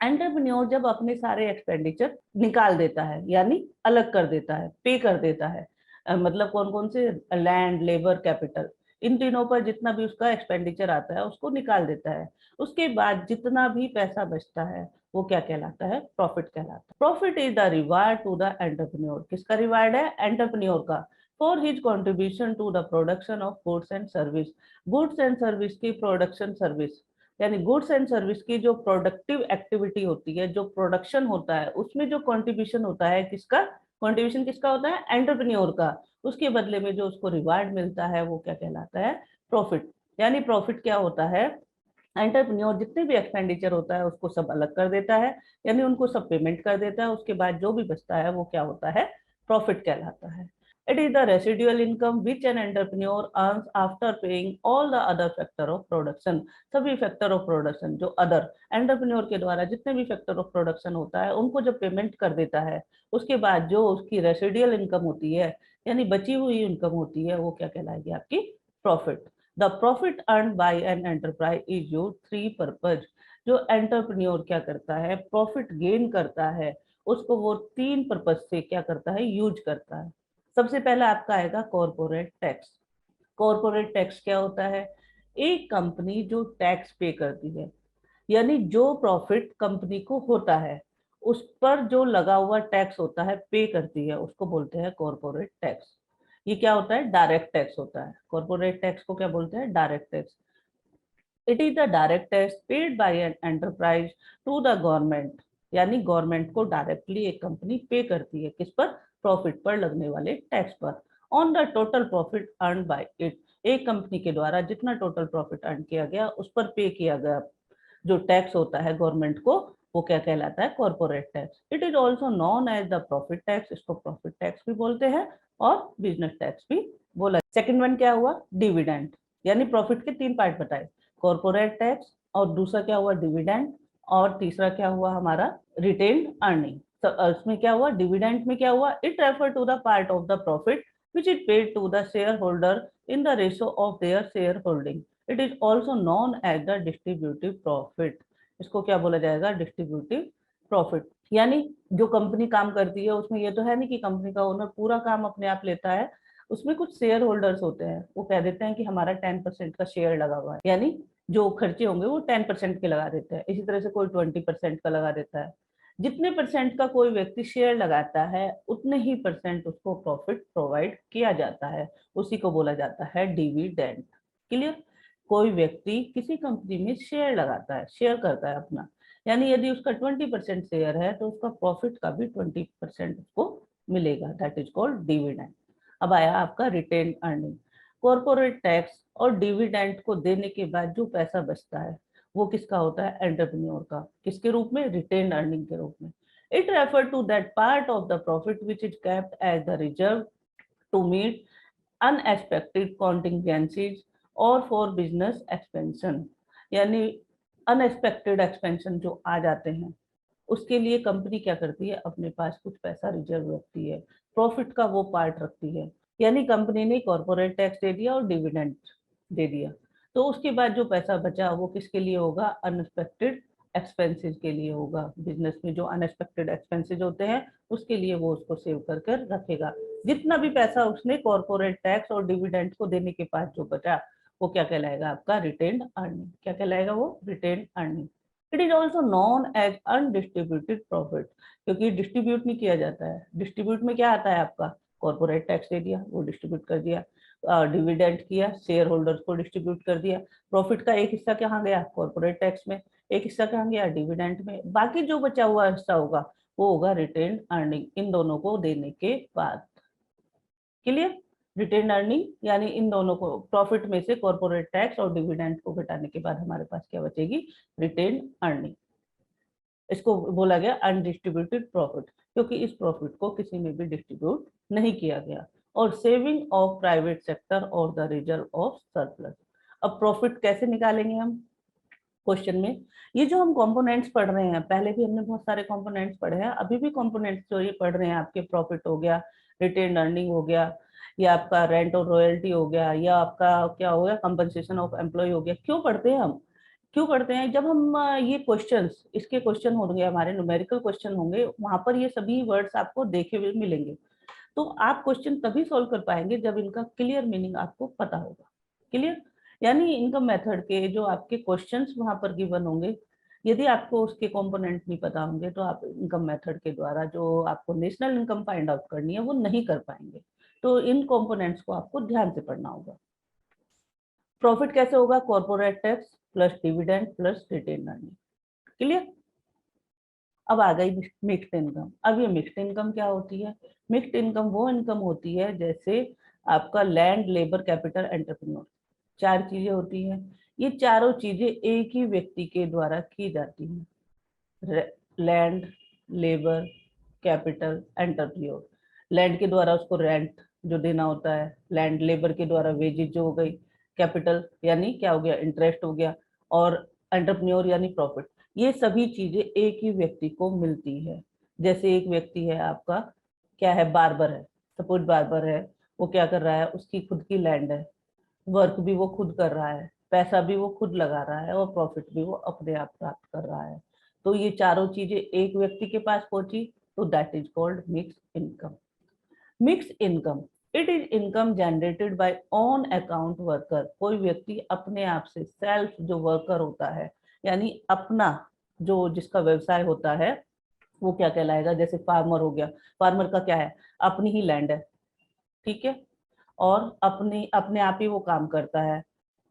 Speaker 1: एंटरप्रेन्योर जब अपने सारे एक्सपेंडिचर निकाल देता है, यानी अलग कर देता है, पे कर देता है, मतलब कौन कौन से, लैंड, लेबर, कैपिटल, इन तीनों पर जितना भी उसका एक्सपेंडिचर आता है उसको निकाल देता है। उसके बाद जितना भी पैसा बचता है वो क्या कहलाता है? प्रॉफिट कहलाता है। Profit is the reward to the entrepreneur. किसका रिवार्ड है? एंटरप्रेन्योर का। For his contribution to the production of goods and service. Goods and service की प्रोडक्शन, सर्विस यानी गुड्स एंड सर्विस की जो प्रोडक्टिव एक्टिविटी होती है, जो प्रोडक्शन होता है, उसमें जो कंट्रीब्यूशन होता है, किसका कंट्रीब्यूशन, किसका होता है? एंटरप्रेन्योर का। उसके बदले में जो उसको रिवार्ड मिलता है वो क्या कहलाता है? प्रॉफिट। यानी प्रॉफिट क्या होता है? एंटरप्रेन्योर जितने भी एक्सपेंडिचर होता है उसको सब अलग कर देता है, यानी उनको सब पेमेंट कर देता है, उसके बाद जो भी बचता है वो क्या होता है? प्रॉफिट कहलाता है। It is the residual income which an entrepreneur earns after paying all the other factor of production। सभी फैक्टर ऑफ प्रोडक्शन जो अदर एंटरप्रेन्योर के द्वारा जितने भी फैक्टर ऑफ प्रोडक्शन होता है उनको जब पेमेंट कर देता है, उसके बाद जो उसकी रेसिडियल इनकम होती है, यानी बची हुई इनकम होती है, वो क्या कहलाएगी? आपकी profit. The profit earn by an enterprise is use three purpose. जो एंटरप्रेन्योर क्या करता है, प्रॉफिट गेन करता है, उसको वो तीन पर्पज से क्या करता है? यूज करता है। सबसे पहला आपका आएगा कॉर्पोरेट टैक्स। कॉर्पोरेट टैक्स क्या होता है? एक कंपनी जो टैक्स पे करती है, यानी जो प्रॉफिट कंपनी को होता है उस पर जो लगा हुआ टैक्स होता है, पे करती है, उसको बोलते हैं कॉर्पोरेट टैक्स। ये क्या होता है? डायरेक्ट टैक्स होता है। कॉर्पोरेट टैक्स को क्या बोलते हैं? Direct tax. It is the direct tax paid by an enterprise to the government, यानी गवर्नमेंट को डायरेक्टली एक कंपनी पे करती है, किस पर? प्रॉफिट पर लगने वाले टैक्स पर। On the total profit earn by it, एक कंपनी के द्वारा जितना टोटल प्रॉफिट अर्न किया गया उस पर पे किया गया जो टैक्स होता है गवर्नमेंट को, वो क्या कहलाता है? Corporate tax. It is also known as the profit tax. इसको प्रॉफिट टैक्स भी बोलते हैं और बिजनेस टैक्स भी बोला। सेकंड वन क्या हुआ? डिविडेंड। यानी प्रॉफिट के तीन पार्ट बताए, कॉर्पोरेट टैक्स, और दूसरा क्या हुआ? डिविडेंड, और तीसरा क्या हुआ हमारा? Retained earning. इसमें क्या हुआ? डिविडेंड में क्या हुआ? It refer to the part of the profit which is paid to the shareholder in the ratio of their shareholding. It is also known as the distributive profit। इसको क्या बोला जाएगा? Distributive profit. यानी जो company काम करती है उसमें ये तो है नहीं कि कंपनी का ओनर पूरा काम अपने आप लेता है, उसमें कुछ शेयर होल्डर्स होते हैं, वो कह देते हैं कि हमारा 10% का शेयर लगा हुआ है, यानी जो खर्चे होंगे वो 10% के लगा देते हैं। इसी तरह से कोई 20% का लगा देता है। जितने परसेंट का कोई व्यक्ति शेयर लगाता है उतने ही परसेंट उसको प्रॉफिट प्रोवाइड किया जाता है, उसी को बोला जाता है डिविडेंड। क्लियर? कोई व्यक्ति किसी कंपनी में शेयर लगाता है, शेयर करता है अपना, यानी यदि उसका 20% शेयर है तो उसका प्रॉफिट का भी 20% उसको मिलेगा, दैट इज कॉल्ड डिविडेंड। अब आया आपका रिटेन अर्निंग। कॉर्पोरेट टैक्स और डिविडेंड को देने के बाद जो पैसा बचता है वो किसका होता है? एंटरप्रेन्योर का। किसके रूप में? रिटेन अर्निंग के रूप में। It refer to that part of the profit which is kept as the reserve to meet unexpected contingencies और फॉर बिजनेस एक्सपेंशन। यानी अनएक्सपेक्टेड एक्सपेंशन जो आ जाते हैं उसके लिए कंपनी क्या करती है? अपने पास कुछ पैसा रिजर्व रखती है, प्रॉफिट का वो पार्ट रखती है। यानी कंपनी ने कॉर्पोरेट टैक्स दे दिया और डिविडेंड दे दिया, तो उसके बाद जो पैसा बचा वो किसके लिए होगा? अनएक्सपेक्टेड एक्सपेंसेस के लिए होगा। बिजनेस में जो अनएक्सपेक्टेड एक्सपेंसेस होते हैं उसके लिए वो उसको सेव कर कर रखेगा। जितना भी पैसा उसने कॉर्पोरेट टैक्स और डिविडेंड को देने के बाद जो बचा वो क्या कहलाएगा? आपका रिटेन्ड अर्निंग। क्या कहलाएगा वो? Retained earning. It is also known as undistributed profit, क्योंकि डिस्ट्रीब्यूट नहीं किया जाता है। डिस्ट्रीब्यूट में क्या आता है आपका? कॉर्पोरेट टैक्स दे दिया, वो डिस्ट्रीब्यूट कर दिया, डिविडेंड किया, शेयर होल्डर्स को डिस्ट्रीब्यूट कर दिया, प्रॉफिट का एक हिस्सा कहाँ गया? कॉर्पोरेट टैक्स में। एक हिस्सा कहाँ गया डिविडेंड में, बाकी जो बचा हुआ हिस्सा होगा वो होगा रिटेन्ड अर्निंग, इन दोनों को देने के बाद। क्लियर? रिटेन्ड अर्निंग यानी इन दोनों को, प्रॉफिट में से कॉर्पोरेट टैक्स और डिविडेंड को घटाने के बाद हमारे पास क्या बचेगी, रिटेन्ड अर्निंग। इसको बोला गया अनडिस्ट्रीब्यूटेड प्रॉफिट, क्योंकि इस प्रॉफिट को किसी में भी डिस्ट्रीब्यूट नहीं किया गया। और सेविंग ऑफ प्राइवेट सेक्टर और द रिजर्व ऑफ सरप्लस। अब प्रॉफिट कैसे निकालेंगे हम क्वेश्चन में, ये जो हम कंपोनेंट्स पढ़ रहे हैं, पहले भी हमने बहुत सारे कंपोनेंट्स पढ़े हैं, अभी भी कंपोनेंट्स जो ये पढ़ रहे हैं आपके, प्रॉफिट हो गया, रिटेन अर्निंग हो गया, या आपका रेंट और रॉयल्टी हो गया, या आपका क्या हो गया, कंपनसेशन ऑफ एम्प्लॉय हो गया। क्यों पढ़ते हैं हम, क्यों पढ़ते हैं, जब हम ये क्वेश्चंस, इसके क्वेश्चन होंगे हमारे, न्यूमेरिकल क्वेश्चन होंगे, वहां पर ये सभी वर्ड्स आपको देखे हुए मिलेंगे। तो आप क्वेश्चन तभी सॉल्व कर पाएंगे जब इनका क्लियर मीनिंग आपको पता होगा। क्लियर? यानी इनकम मेथड के जो आपके क्वेश्चंस वहां पर गिवन होंगे, यदि आपको उसके कंपोनेंट नहीं पता होंगे तो आप इनकम मेथड के द्वारा जो आपको नेशनल इनकम फाइंड आउट करनी है वो नहीं कर पाएंगे। तो इन कंपोनेंट्स को आपको ध्यान से पढ़ना होगा। प्रॉफिट कैसे होगा, corporate tax plus dividend plus retain earning. Clear? अब आ गई मिक्स्ड इनकम। अब ये मिक्स्ड इनकम क्या होती है, मिक्स्ड इनकम वो इनकम होती है जैसे आपका लैंड, लेबर, कैपिटल, एंटरप्रेन्योर, चार चीजें होती हैं। ये चारों चीजें एक ही व्यक्ति के द्वारा की जाती हैं, land, labour, capital, entrepreneur. Land के द्वारा उसको रेंट जो देना होता है, लैंड, लेबर के द्वारा वेजेज जो हो गई, कैपिटल यानी क्या हो गया, इंटरेस्ट हो गया, और एंटरप्रेन्योर यानी प्रॉफिट। ये सभी चीजें एक ही व्यक्ति को मिलती है। जैसे एक व्यक्ति है आपका, क्या है, बार्बर है, सपोज बार्बर है, वो क्या कर रहा है, उसकी खुद की लैंड है, वर्क भी वो खुद कर रहा है, पैसा भी वो खुद लगा रहा है, और प्रॉफिट भी वो अपने आप प्राप्त कर रहा है। तो ये चारों चीजें एक व्यक्ति के पास पहुंची, तो that is called mix income. Mix income, it is income generated by on account worker. कोई व्यक्ति अपने आप से, सेल्फ जो वर्कर होता है, यानी अपना जो जिसका व्यवसाय होता है वो क्या कहलाएगा, जैसे फार्मर हो गया, फार्मर का क्या है, अपनी ही लैंड है, ठीक है, और अपनी अपने आप ही वो काम करता है,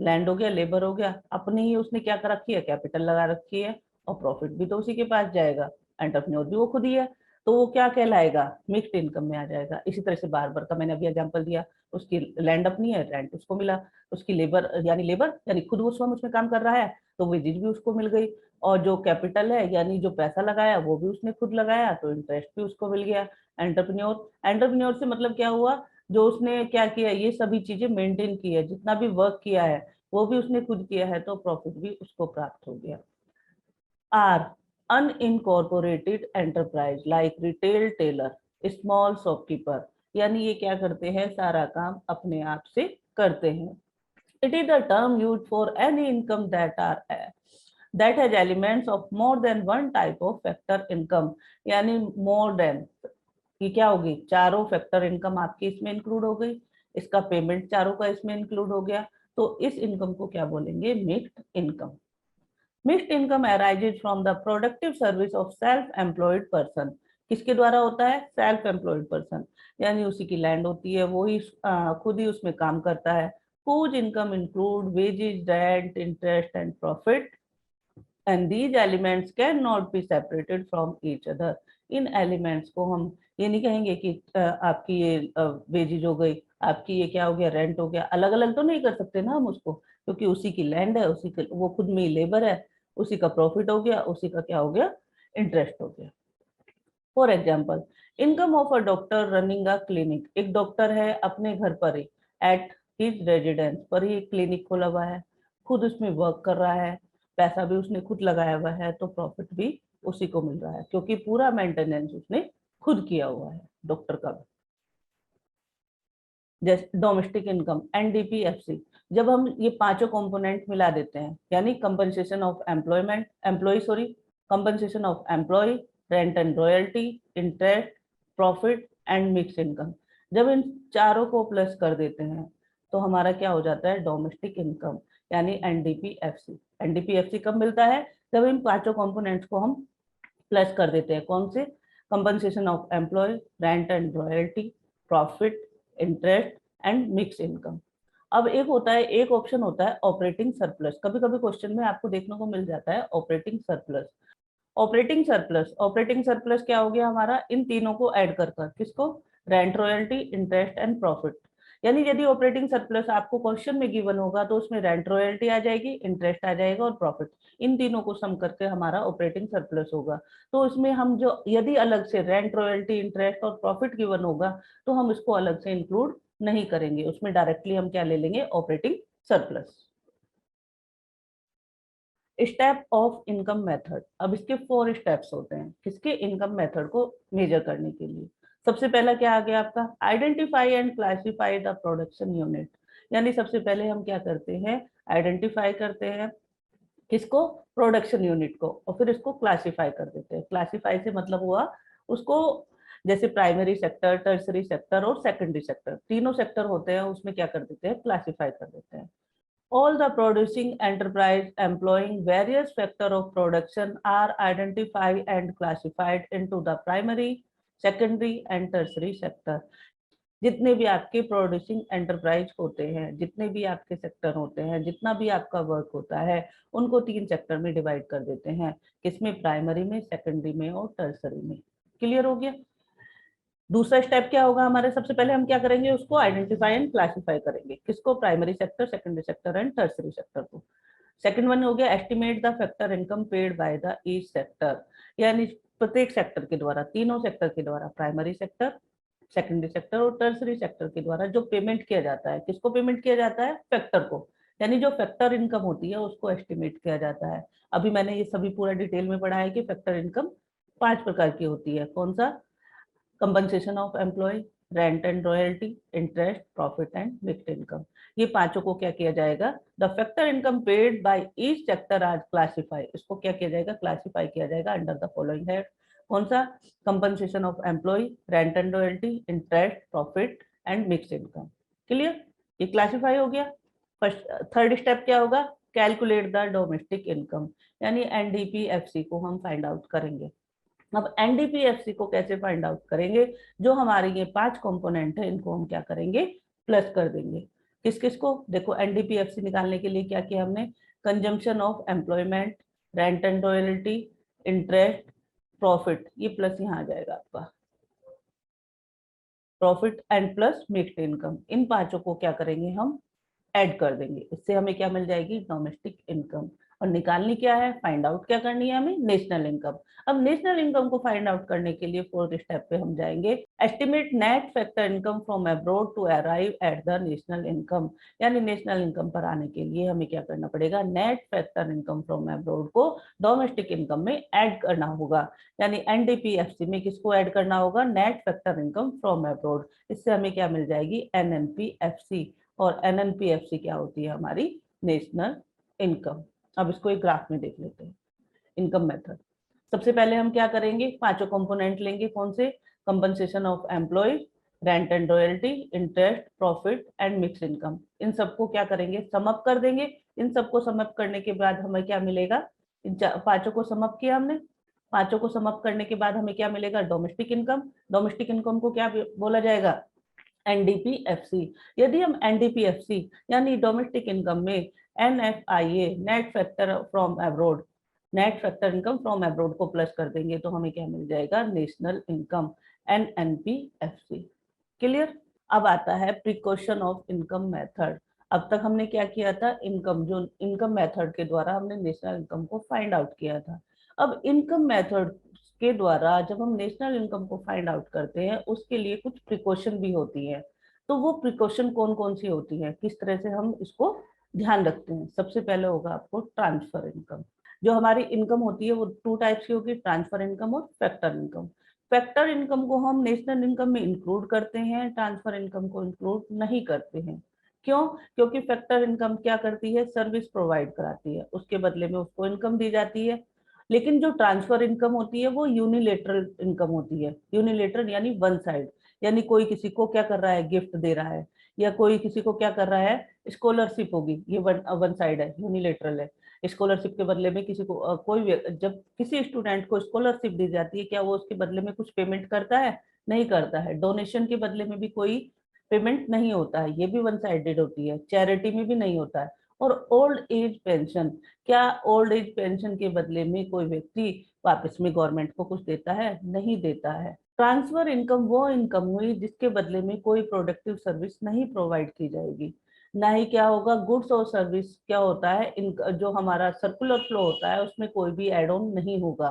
Speaker 1: लैंड हो गया, लेबर हो गया, अपनी ही उसने क्या कर रखी है, कैपिटल लगा रखी है, और प्रॉफिट भी तो उसी के पास जाएगा, एंटरप्रेन्योर भी वो खुद ही है, तो वो क्या कहलाएगा, मिक्स्ड इनकम में आ जाएगा। इसी तरह से बार्बर का मैंने अभी एग्जांपल दिया, उसकी लैंड अपनी है, रेंट उसको मिला, उसकी लेबर यानी खुद वो स्वयं उसमें काम कर रहा है, तो वेजेज भी उसको मिल गई, और जो कैपिटल है यानी जो पैसा लगाया वो भी उसने खुद लगाया, तो इंटरेस्ट भी उसको मिल गया। एंटरप्रेन्योर से मतलब क्या हुआ, जो उसने क्या किया, ये सभी चीजें मेंटेन की है, जितना भी वर्क किया है वो भी उसने खुद किया है, तो प्रॉफिट भी उसको प्राप्त हो गया। Are unincorporated enterprise like retail tailor, small shopkeeper, यानी ये क्या करते हैं, सारा काम अपने आप से करते हैं। It is the term used for any income that has elements of more than one type of factor income, यानी more than, ये क्या होगी, चारों फैक्टर इनकम आपकी इसमें इंक्लूड हो गई, इसका पेमेंट चारों का इसमें इंक्लूड हो गया, तो इस इनकम को क्या बोलेंगे, mixed income. Mixed income arises from the productive service of self employed person. किसके द्वारा होता है, सेल्फ एम्प्लॉयड पर्सन, यानी उसी की लैंड होती है, वो ही खुद ही उसमें काम करता है। whose income include wages, rent, interest and profit, and these elements cannot be separated from each other। In elements को हम ये नहीं कहेंगे कि आपकी ये वेजेज हो गई, आपकी ये क्या हो गया, रेंट हो गया, अलग अलग तो नहीं कर सकते ना हम उसको, क्योंकि उसी की लैंड है, उसी के वो खुद में ही लेबर है, उसी का प्रॉफिट हो गया, उसी का क्या हो गया, इंटरेस्ट हो गया। For example, income of a doctor running a clinic, एक डॉक्टर है अपने घर पर ही, एट हिज रेजिडेंस पर ही क्लिनिक खोला हुआ है, खुद उसमें वर्क कर रहा है, पैसा भी उसने खुद लगाया हुआ है, तो प्रॉफिट भी उसी को मिल रहा है, क्योंकि पूरा मेंटेनेंस उसने खुद किया हुआ है डॉक्टर का। जैसे डोमेस्टिक इनकम, एनडीपीएफसी, जब हम ये पांचों कंपोनेंट मिला देते हैं, यानी compensation of employee, compensation of employ, rent and royalty, interest, profit and mix income, जब इन चारों को प्लस कर देते हैं तो हमारा क्या हो जाता है, डोमेस्टिक इनकम, यानी एनडीपीएफसी। एनडीपीएफसी कब मिलता है, जब इन पांचों कंपोनेंट्स को हम प्लस कर देते हैं, कौन से, compensation of employ, rent and royalty, profit, interest and mix income. अब एक ऑप्शन होता है ऑपरेटिंग सरप्लस। कभी कभी क्वेश्चन में आपको देखने को मिल जाता है ऑपरेटिंग सरप्लस। ऑपरेटिंग सरप्लस क्या हो गया हमारा, इन तीनों को ऐड कर कर, किसको, rent, royalty, interest and profit. यानी यदि ऑपरेटिंग सरप्लस आपको क्वेश्चन में गिवन होगा तो उसमें रेंट, रॉयल्टी आ जाएगी, इंटरेस्ट आ जाएगा और प्रॉफिट, इन तीनों को सम करके हमारा ऑपरेटिंग सरप्लस होगा। तो इसमें हम जो यदि अलग से रेंट, रॉयल्टी, इंटरेस्ट और प्रॉफिट गिवन होगा तो हम इसको अलग से इंक्लूड नहीं करेंगे, उसमें डायरेक्टली हम क्या ले लेंगे, operating surplus. Step of income method. अब इसके 4 स्टेप्स होते हैं किसके, इनकम मेथड को मेजर करने के लिए। सबसे पहला क्या आ गया आपका, identify and classify the production unit. यानी सबसे पहले हम क्या करते हैं, आइडेंटिफाई करते हैं किसको, प्रोडक्शन यूनिट को, और फिर इसको क्लासिफाई कर देते हैं। क्लासिफाई से मतलब हुआ उसको, जैसे प्राइमरी सेक्टर, टर्सरी सेक्टर और सेकेंडरी सेक्टर, तीनों सेक्टर होते हैं, उसमें क्या कर देते हैं, क्लासिफाई कर देते हैं। All the producing enterprise employing various factor of production are identified and classified into the primary, secondary and tertiary sector। जितने भी आपके प्रोड्यूसिंग एंटरप्राइज होते हैं, जितने भी आपके सेक्टर होते हैं, जितना भी आपका वर्क होता है, उनको 3 सेक्टर में डिवाइड कर देते हैं, किसमें, प्राइमरी में, सेकेंडरी में और टर्सरी में। क्लियर हो गया। दूसरा स्टेप क्या होगा हमारे, सबसे पहले हम क्या करेंगे, उसको आइडेंटिफाई एंड क्लासिफाई करेंगे, किसको, primary sector, secondary sector and tertiary sector को। सेकंड वन हो गया estimate the factor income paid by the each sector. यानी प्रत्येक सेक्टर के द्वारा, तीनों सेक्टर के द्वारा, प्राइमरी सेक्टर, सेकेंडरी सेक्टर और टर्सरी सेक्टर के द्वारा जो पेमेंट किया जाता है, किसको पेमेंट किया जाता है, फैक्टर को। यानी जो फैक्टर इनकम होती है उसको एस्टिमेट किया जाता है। अभी मैंने ये सभी पूरा डिटेल में पढ़ा है कि फैक्टर इनकम 5 प्रकार की होती है। कौन सा, compensation of employ, rent and royalty, interest, profit and mixed income. ये पांचों को क्या किया जाएगा, the factor income paid by each sector आज क्लासिफाई, इसको क्या किया जाएगा, क्लासिफाई किया जाएगा अंडर द फॉलोइंग हेड। कौन सा, compensation of employ, rent and royalty, interest, profit and mixed income. Clear, ये क्लासिफाई हो गया। फर्स्ट, थर्ड स्टेप क्या होगा, कैलकुलेट द डोमेस्टिक इनकम। यानी एनडीपीएफसी को हम फाइंड आउट करेंगे। अब एनडीपीएफसी को कैसे फाइंड आउट करेंगे, जो हमारे ये 5 कंपोनेंट है इनको हम क्या करेंगे, प्लस कर देंगे। किस किस को, देखो एनडीपीएफसी निकालने के लिए क्या किया हमने, consumption of employment, rent and royalty, interest, profit, ये प्लस यहाँ आ जाएगा आपका, profit and plus mixed income, इन पांचों को क्या करेंगे हम, ऐड कर देंगे। इससे हमें क्या मिल जाएगी, डोमेस्टिक इनकम। और निकालनी क्या है, फाइंड आउट क्या करनी है हमें, नेशनल इनकम। अब नेशनल इनकम को फाइंड आउट करने के लिए फोर्थ स्टेप पे हम जाएंगे, estimate net factor income from abroad to arrive at the national income. यानी नेशनल इनकम पर आने के लिए हमें क्या करना पड़ेगा, net factor income from abroad को डोमेस्टिक इनकम में ऐड करना होगा। यानी एनडीपीएफसी में किसको ऐड करना होगा, net factor income from abroad. इससे हमें क्या मिल जाएगी, एनएनपीएफसी। और एनएनपीएफसी क्या होती है हमारी, नेशनल इनकम। अब इसको एक ग्राफ में देख लेते हैं, इनकम मेथड। सबसे पहले हम क्या करेंगे, पांचों कंपोनेंट लेंगे, कौन से, compensation of employ, rent and royalty, interest, profit and mix income. इन सबको क्या करेंगे, सम अप कर देंगे। इन सबको सम अप करने के बाद हमें क्या मिलेगा, इन पांचों को सम अप किया हमने, पांचों को सम अप करने के बाद हमें क्या मिलेगा, डोमेस्टिक इनकम। डोमेस्टिक इनकम को क्या बोला जाएगा, एनडीपीएफसी। यदि हम एनडीपीएफसी यानी डोमेस्टिक इनकम में NFIA, net factor from abroad, net factor income from abroad को प्लस कर देंगे तो हमें क्या मिल जाएगा, नेशनल इनकम, एनएनपीएफसी। क्लियर। अब आता है प्रिकॉशन ऑफ इनकम मेथड। अब तक हमने क्या किया था, इनकम, जो इनकम मेथड के द्वारा हमने नेशनल इनकम को फाइंड आउट किया था। अब इनकम मेथड के द्वारा जब हम नेशनल इनकम को फाइंड आउट करते हैं उसके लिए कुछ प्रिकॉशन भी होती है। तो वो प्रिकॉशन कौन कौन सी होती है, किस तरह से हम इसको ध्यान रखते हैं। सबसे पहले होगा आपको ट्रांसफर इनकम। जो हमारी इनकम होती है वो 2 टाइप्स की होगी, ट्रांसफर इनकम और फैक्टर इनकम। फैक्टर इनकम को हम नेशनल इनकम में इंक्लूड करते हैं, ट्रांसफर इनकम को इंक्लूड नहीं करते हैं। क्यों, क्योंकि फैक्टर इनकम क्या करती है, सर्विस प्रोवाइड कराती है, उसके बदले में उसको इनकम दी जाती है। लेकिन जो ट्रांसफर इनकम होती है वो यूनिलेटरल इनकम होती है। यूनिलेटरल यानी वन साइड, यानी कोई किसी को क्या कर रहा है, गिफ्ट दे रहा है, या कोई किसी को क्या कर रहा है, स्कॉलरशिप होगी, ये वन साइड है, यूनिलेटरल है। स्कॉलरशिप के बदले में किसी को जब किसी स्टूडेंट को स्कॉलरशिप दी जाती है, क्या वो उसके बदले में कुछ पेमेंट करता है, नहीं करता है। डोनेशन के बदले में भी कोई पेमेंट नहीं होता है, ये भी वन साइडेड होती है, चैरिटी में भी नहीं होता है। और ओल्ड एज पेंशन, क्या ओल्ड एज पेंशन के बदले में कोई व्यक्ति वापस में गवर्नमेंट को कुछ देता है? नहीं देता है। ट्रांसफर इनकम वो इनकम हुई जिसके बदले में कोई प्रोडक्टिव सर्विस नहीं प्रोवाइड की जाएगी। ना ही क्या होगा, गुड्स और सर्विस क्या होता है, जो हमारा सर्कुलर फ्लो होता है उसमें कोई भी एड ऑन नहीं होगा,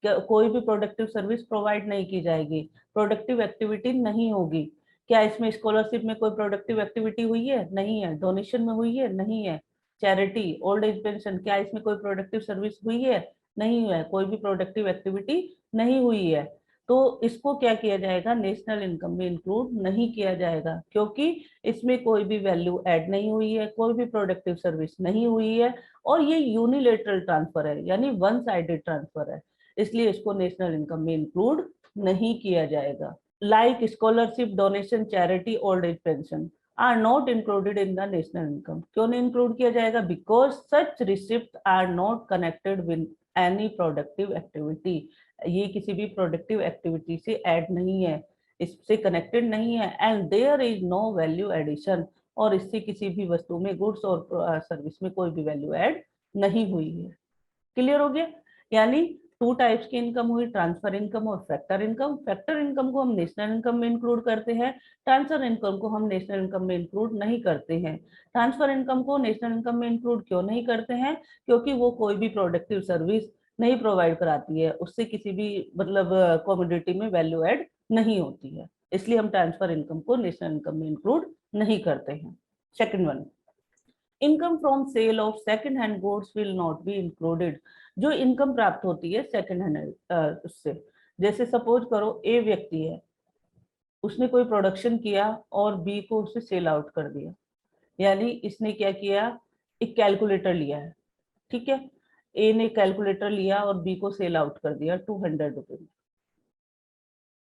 Speaker 1: कोई भी प्रोडक्टिव सर्विस प्रोवाइड नहीं की जाएगी, प्रोडक्टिव एक्टिविटी नहीं होगी। क्या इसमें स्कॉलरशिप में कोई प्रोडक्टिव एक्टिविटी हुई है? नहीं है। डोनेशन में हुई है? नहीं है। चैरिटी, ओल्ड एज पेंशन, क्या इसमें कोई प्रोडक्टिव सर्विस हुई है? नहीं है, कोई भी प्रोडक्टिव एक्टिविटी नहीं हुई है। तो इसको क्या किया जाएगा, नेशनल इनकम में इंक्लूड नहीं किया जाएगा, क्योंकि इसमें कोई भी वैल्यू ऐड नहीं हुई है, कोई भी प्रोडक्टिव सर्विस नहीं हुई है, और ये यूनिलेटरल ट्रांसफर है, यानी वन साइडेड ट्रांसफर है, इसलिए इसको नेशनल इनकम में इंक्लूड नहीं किया जाएगा। Like scholarship, donation, charity, old age pension are not included in the national income. क्यों नहीं इंक्लूड किया जाएगा? Because such receipts are not connected with any productive activity. ये किसी भी प्रोडक्टिव एक्टिविटी से ऐड नहीं है, इससे कनेक्टेड नहीं है, and there is no value addition, और इससे किसी भी वस्तु में, गुड्स और सर्विस में कोई भी वैल्यू ऐड नहीं हुई है। क्लियर हो गया? यानी टू टाइप्स की इनकम हुई, ट्रांसफर इनकम और फैक्टर इनकम। फैक्टर इनकम को हम नेशनल इनकम में इंक्लूड करते हैं, ट्रांसफर इनकम को हम नेशनल इनकम में इंक्लूड नहीं करते हैं। ट्रांसफर इनकम को नेशनल इनकम में इंक्लूड क्यों नहीं करते हैं? क्योंकि वो कोई भी प्रोडक्टिव सर्विस नहीं प्रोवाइड कराती है, उससे किसी भी मतलब कमोडिटी में वैल्यू एड नहीं होती है, इसलिए हम ट्रांसफर इनकम को नेशनल इनकम में इंक्लूड नहीं करते हैं। Second one, income from sale of second hand goods will not be included. जो इनकम प्राप्त होती है सेकंड हैंड उससे, जैसे सपोज करो ए व्यक्ति है, उसने कोई प्रोडक्शन किया और बी को उसे सेल आउट कर दिया, यानी इसने क्या किया, एक कैलकुलेटर लिया है, ठीक है, ए ने कैलकुलेटर लिया और बी को सेल आउट कर दिया 200 रुपए में,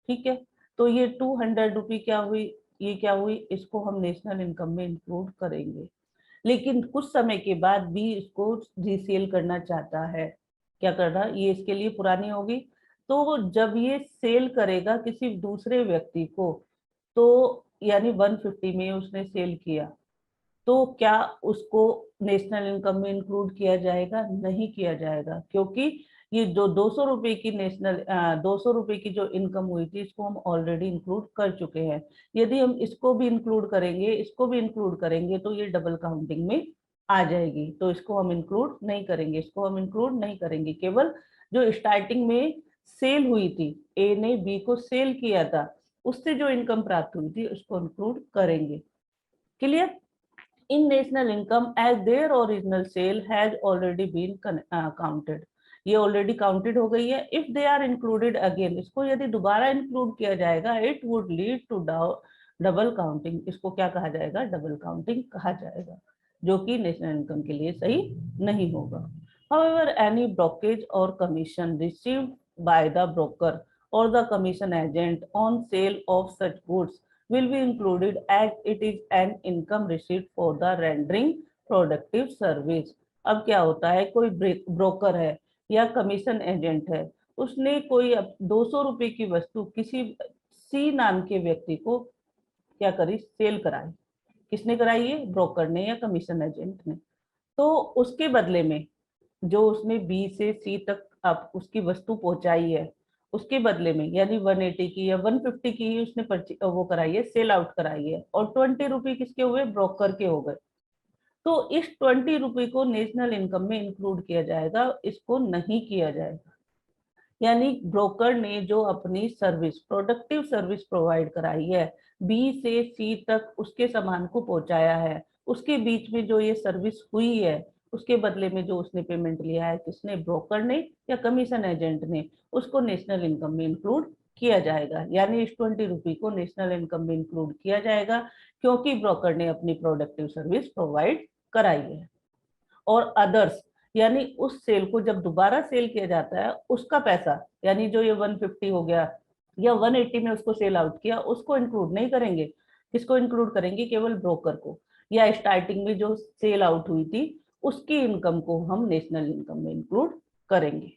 Speaker 1: ठीक है। तो ये 200 रुपये क्या हुई, ये क्या हुई, इसको हम नेशनल इनकम में इंक्लूड करेंगे। लेकिन कुछ समय के बाद भी इसको रीसेल करना चाहता है, क्या कर रहा, ये इसके लिए पुरानी होगी, तो जब ये सेल करेगा किसी दूसरे व्यक्ति को, तो यानी 150 में उसने सेल किया, तो क्या उसको नेशनल इनकम में इंक्लूड किया जाएगा? नहीं किया जाएगा, क्योंकि ये जो 200 रुपए की 200 रुपए की जो इनकम हुई थी, इसको हम ऑलरेडी इंक्लूड कर चुके हैं। यदि हम इसको भी इंक्लूड करेंगे, इसको भी इंक्लूड करेंगे, तो ये डबल काउंटिंग में आ जाएगी, तो इसको हम इंक्लूड नहीं करेंगे, इसको हम इंक्लूड नहीं करेंगे। केवल जो स्टार्टिंग में सेल हुई थी, ए ने बी को सेल किया था, उससे जो इनकम प्राप्त हुई थी उसको इंक्लूड करेंगे। Clear? in national income as their original sale has already been counted, ये ऑलरेडी काउंटेड हो गई है। If they are included again, इसको यदि दोबारा इंक्लूड किया जाएगा, it would lead to double counting, इसको क्या कहा जाएगा, डबल काउंटिंग कहा जाएगा, जो कि नेशनल इनकम के लिए सही नहीं होगा। However, any brokerage or commission received by the broker or the commission agent on sale of such goods will be included as it is an income receipt for the rendering productive service। अब क्या होता है, कोई broker है या commission agent है, उसने कोई 200 रुपए की वस्तु किसी सी नाम के व्यक्ति को क्या करी, सेल कराई। किसने कराई? है ब्रोकर ने या कमीशन एजेंट ने। तो उसके बदले में जो उसने बी से सी तक आप उसकी वस्तु पहुंचाई है, उसके बदले में यानी 180 की या 150 की ही उसने वो कराई है, सेल आउट कराई है, और 20 रुपए किसके हुए, ब्रोकर के हो गए। तो इस 20 रुपए को नेशनल इनकम में इंक्लूड किया जाएगा, इसको नहीं किया जाएगा। यानी ब्रोकर ने जो अपनी सर्विस, प्रोडक्टिव सर्विस प्रोवाइड कराई है, बी से सी तक उसके सामान को पहुंचाया है, उसके बीच में जो ये सर्विस हुई है, उसके बदले में जो उसने पेमेंट लिया है, किसने, ब्रोकर ने या कमीशन एजेंट ने, उसको नेशनल इनकम में इंक्लूड किया जाएगा। यानी इस 20 रुपए को नेशनल इनकम में इंक्लूड किया जाएगा, क्योंकि ब्रोकर ने अपनी प्रोडक्टिव सर्विस प्रोवाइड कराई है। और अदर्स, यानी उस सेल को जब दोबारा सेल किया जाता है, उसका पैसा, यानी जो ये 150 हो गया या 180 में उसको सेल आउट किया, उसको इंक्लूड नहीं करेंगे। किसको इंक्लूड करेंगे? केवल ब्रोकर को, या स्टार्टिंग में जो सेल आउट हुई थी उसकी इनकम को हम नेशनल इनकम में इंक्लूड करेंगे।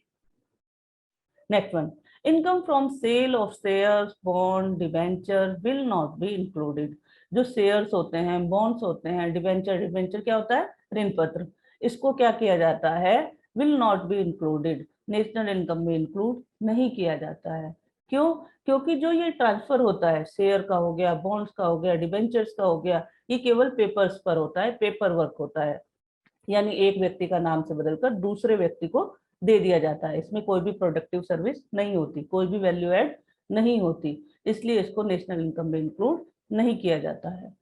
Speaker 1: Next one, income from sale of shares, bond, debenture will not be included. जो शेयर्स होते हैं, बॉन्ड्स होते हैं, डिबेंचर, डिबेंचर क्या होता है, ऋण पत्र, इसको क्या किया जाता है, will not be included, national income में इंक्लूड नहीं किया जाता है। क्यों? क्योंकि जो ये ट्रांसफर होता है, शेयर का हो गया, बॉन्ड्स का हो गया, डिबेंचर्स का हो गया, ये केवल पेपर्स पर होता है, पेपर वर्क होता है, यानी एक व्यक्ति का नाम से बदलकर दूसरे व्यक्ति को दे दिया जाता है। इसमें कोई भी प्रोडक्टिव सर्विस नहीं होती, कोई भी वैल्यू ऐड नहीं होती, इसलिए इसको नेशनल इनकम में इंक्लूड नहीं किया जाता है।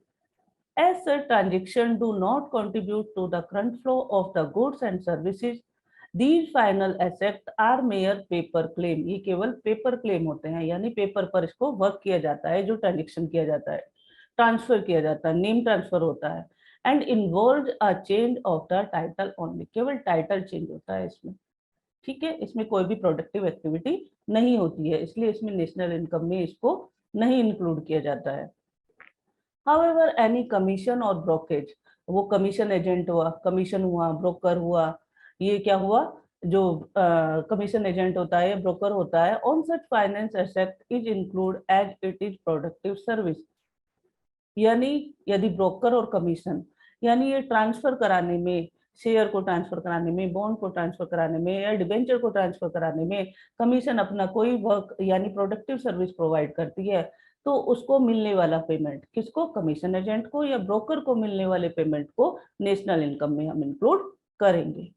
Speaker 1: As such, transactions do not contribute to the current flow of the goods and services. These final assets are mere paper claim. ये केवल पेपर क्लेम होते हैं, यानी पेपर पर इसको वर्क किया जाता है, जो ट्रांजेक्शन किया जाता है, ट्रांसफर किया जाता है, नेम ट्रांसफर होता है, and involve a change of the title only, केवल टाइटल चेंज होता है इसमें। ठीक है, इसमें कोई भी प्रोडक्टिव एक्टिविटी नहीं होती है, इसलिए इसमें नेशनल इनकम में इसको नहीं इंक्लूड किया जाता है। However, any commission or brokerage, वो कमीशन एजेंट हुआ, कमीशन हुआ, ब्रोकर हुआ, ये क्या हुआ, जो कमीशन एजेंट होता है, ब्रोकर होता है, on such finance asset is include as it is productive service, यानी यदि ब्रोकर और कमीशन, यानी ये ट्रांसफर कराने में, शेयर को ट्रांसफर कराने में, बॉन्ड को ट्रांसफर कराने में या डिबेंचर को ट्रांसफर कराने में कमीशन अपना कोई वर्क यानी प्रोडक्टिव सर्विस प्रोवाइड करती है, तो उसको मिलने वाला पेमेंट किसको, कमीशन एजेंट को या ब्रोकर को मिलने वाले पेमेंट को नेशनल इनकम में हम इंक्लूड करेंगे।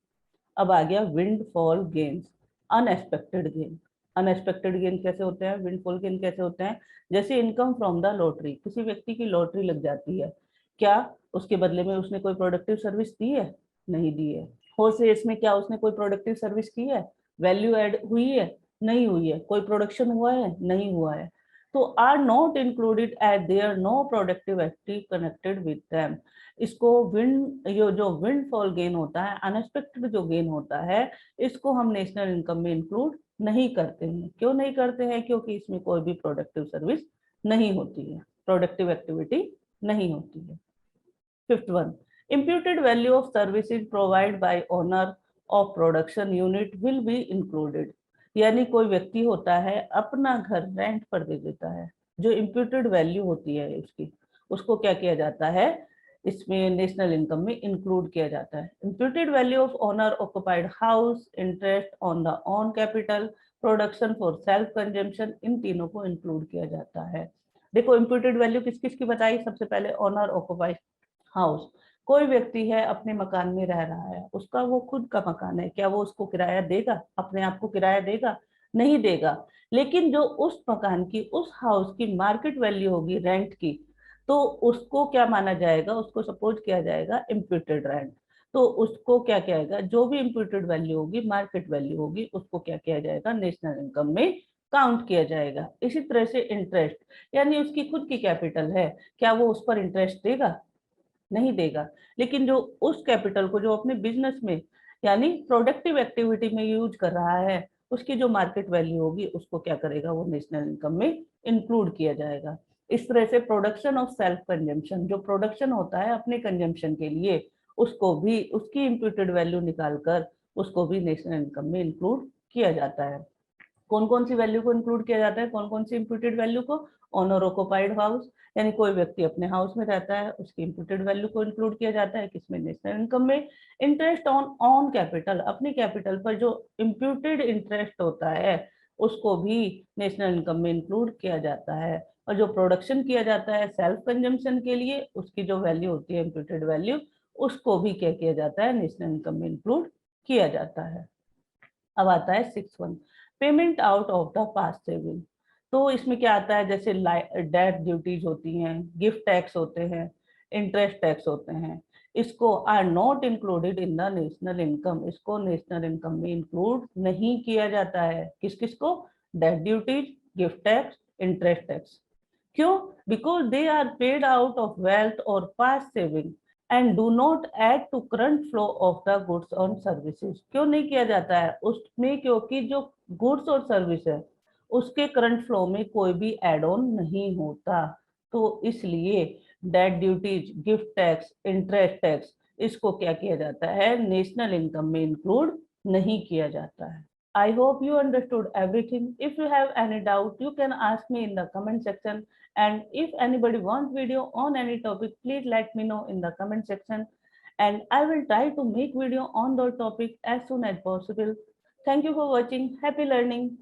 Speaker 1: अब आ गया windfall gains, unexpected gain. Unexpected gain कैसे होते हैं, विंडफॉल गेन कैसे होते हैं, जैसे इनकम फ्रॉम द लॉटरी, किसी व्यक्ति की लॉटरी लग जाती है, क्या उसके बदले में उसने कोई प्रोडक्टिव सर्विस दी है, नहीं दी है। होर्सेस में क्या उसने कोई प्रोडक्टिव सर्विस की है, वैल्यू ऐड हुई है, नहीं हुई है, कोई प्रोडक्शन हुआ है, नहीं हुआ है, तो are not included at there no productive active connected with them. इसको विंड, ये जो विंडफॉल गेन होता है, अनएक्सपेक्टेड जो गेन होता है, इसको हम नेशनल इनकम में इंक्लूड नहीं करते हैं। क्यों नहीं करते हैं? क्योंकि इसमें कोई भी प्रोडक्टिव सर्विस नहीं होती है, प्रोडक्टिव एक्टिविटी नहीं होती है। Fifth one, imputed value of services provided by owner of production unit will be included, यानी कोई व्यक्ति होता है अपना घर रेंट पर दे देता है, जो इम्प्यूटेड वैल्यू होती है उसकी, उसको क्या किया जाता है, इसमें नेशनल इनकम में इंक्लूड किया जाता है। Imputed value of owner occupied house, interest on the on capital, production for self consumption, इन तीनों को इंक्लूड किया जाता है। देखो इम्प्यूटेड वैल्यू किस किस की बताई, सबसे पहले ओनर ऑक्युपाइड हाउस, कोई व्यक्ति है अपने मकान में रह रहा है, उसका वो खुद का मकान है, क्या वो उसको किराया देगा, अपने आप को किराया देगा, नहीं देगा। लेकिन जो उस मकान की, उस हाउस की मार्केट वैल्यू होगी रेंट की, तो उसको क्या माना जाएगा, उसको सपोज किया जाएगा इम्प्यूटेड रेंट। तो उसको क्या किया, जो भी इम्प्यूटेड वैल्यू होगी, मार्केट वैल्यू होगी, उसको क्या किया जाएगा, नेशनल इनकम में काउंट किया जाएगा। इसी तरह से इंटरेस्ट, यानी उसकी खुद की कैपिटल है, क्या वो उस पर इंटरेस्ट देगा, नहीं देगा। लेकिन जो उस कैपिटल को जो अपने बिजनेस में यानी प्रोडक्टिव एक्टिविटी में यूज कर रहा है, उसकी जो मार्केट वैल्यू होगी, उसको क्या करेगा, वो नेशनल इनकम में इंक्लूड किया जाएगा। इस तरह से प्रोडक्शन ऑफ सेल्फ कंजम्पशन, जो प्रोडक्शन होता है अपने कंजम्पशन के लिए, उसको भी उसकी इम्प्यूटेड वैल्यू निकालकर उसको भी नेशनल इनकम में इंक्लूड किया जाता है। कौन कौन सी वैल्यू को इंक्लूड किया जाता है, कौन कौन सी इम्प्यूटेड वैल्यू को, ओनर ऑक्युपाइड हाउस, यानी कोई व्यक्ति अपने हाउस में रहता है, उसकी इम्प्यूटेड वैल्यू को इंक्लूड किया जाता है, किसमें, नेशनल इनकम में। इंटरेस्ट ऑन ऑन कैपिटल, अपने कैपिटल पर जो इम्प्यूटेड इंटरेस्ट होता है, उसको भी नेशनल इनकम में इंक्लूड किया जाता है। और जो प्रोडक्शन किया जाता है सेल्फ कंजम्पशन के लिए, उसकी जो वैल्यू होती है इम्प्यूटेड वैल्यू, उसको भी क्या किया जाता है, नेशनल इनकम में इंक्लूड किया जाता है। अब आता है six one, payment out of the past saving. तो इसमें क्या आता है, जैसे डेट ड्यूटीज होती हैं, गिफ्ट टैक्स होते हैं, इंटरेस्ट टैक्स होते हैं, इसको are not included in the national income, इसको नेशनल इनकम में इंक्लूड नहीं किया जाता है। किस किस को, death duties, gift tax, interest tax. क्यों? Because they are paid out of wealth और past saving and do not add to current flow of the goods और सर्विसेज। क्यों नहीं किया जाता है उसमें? क्योंकि जो गुड्स और सर्विस है, उसके करंट फ्लो में कोई भी एड ऑन नहीं होता। तो इसलिए death duties, gift tax, interest tax, इसको क्या किया जाता है, नेशनल इनकम में इंक्लूड नहीं किया जाता है। I hope you understood everything. If you have any doubt, you can ask me in the comment section. And if anybody wants video on any topic, please let me know in the comment section. And I will try to make video on the topic as soon as possible. Thank you for watching. Happy learning.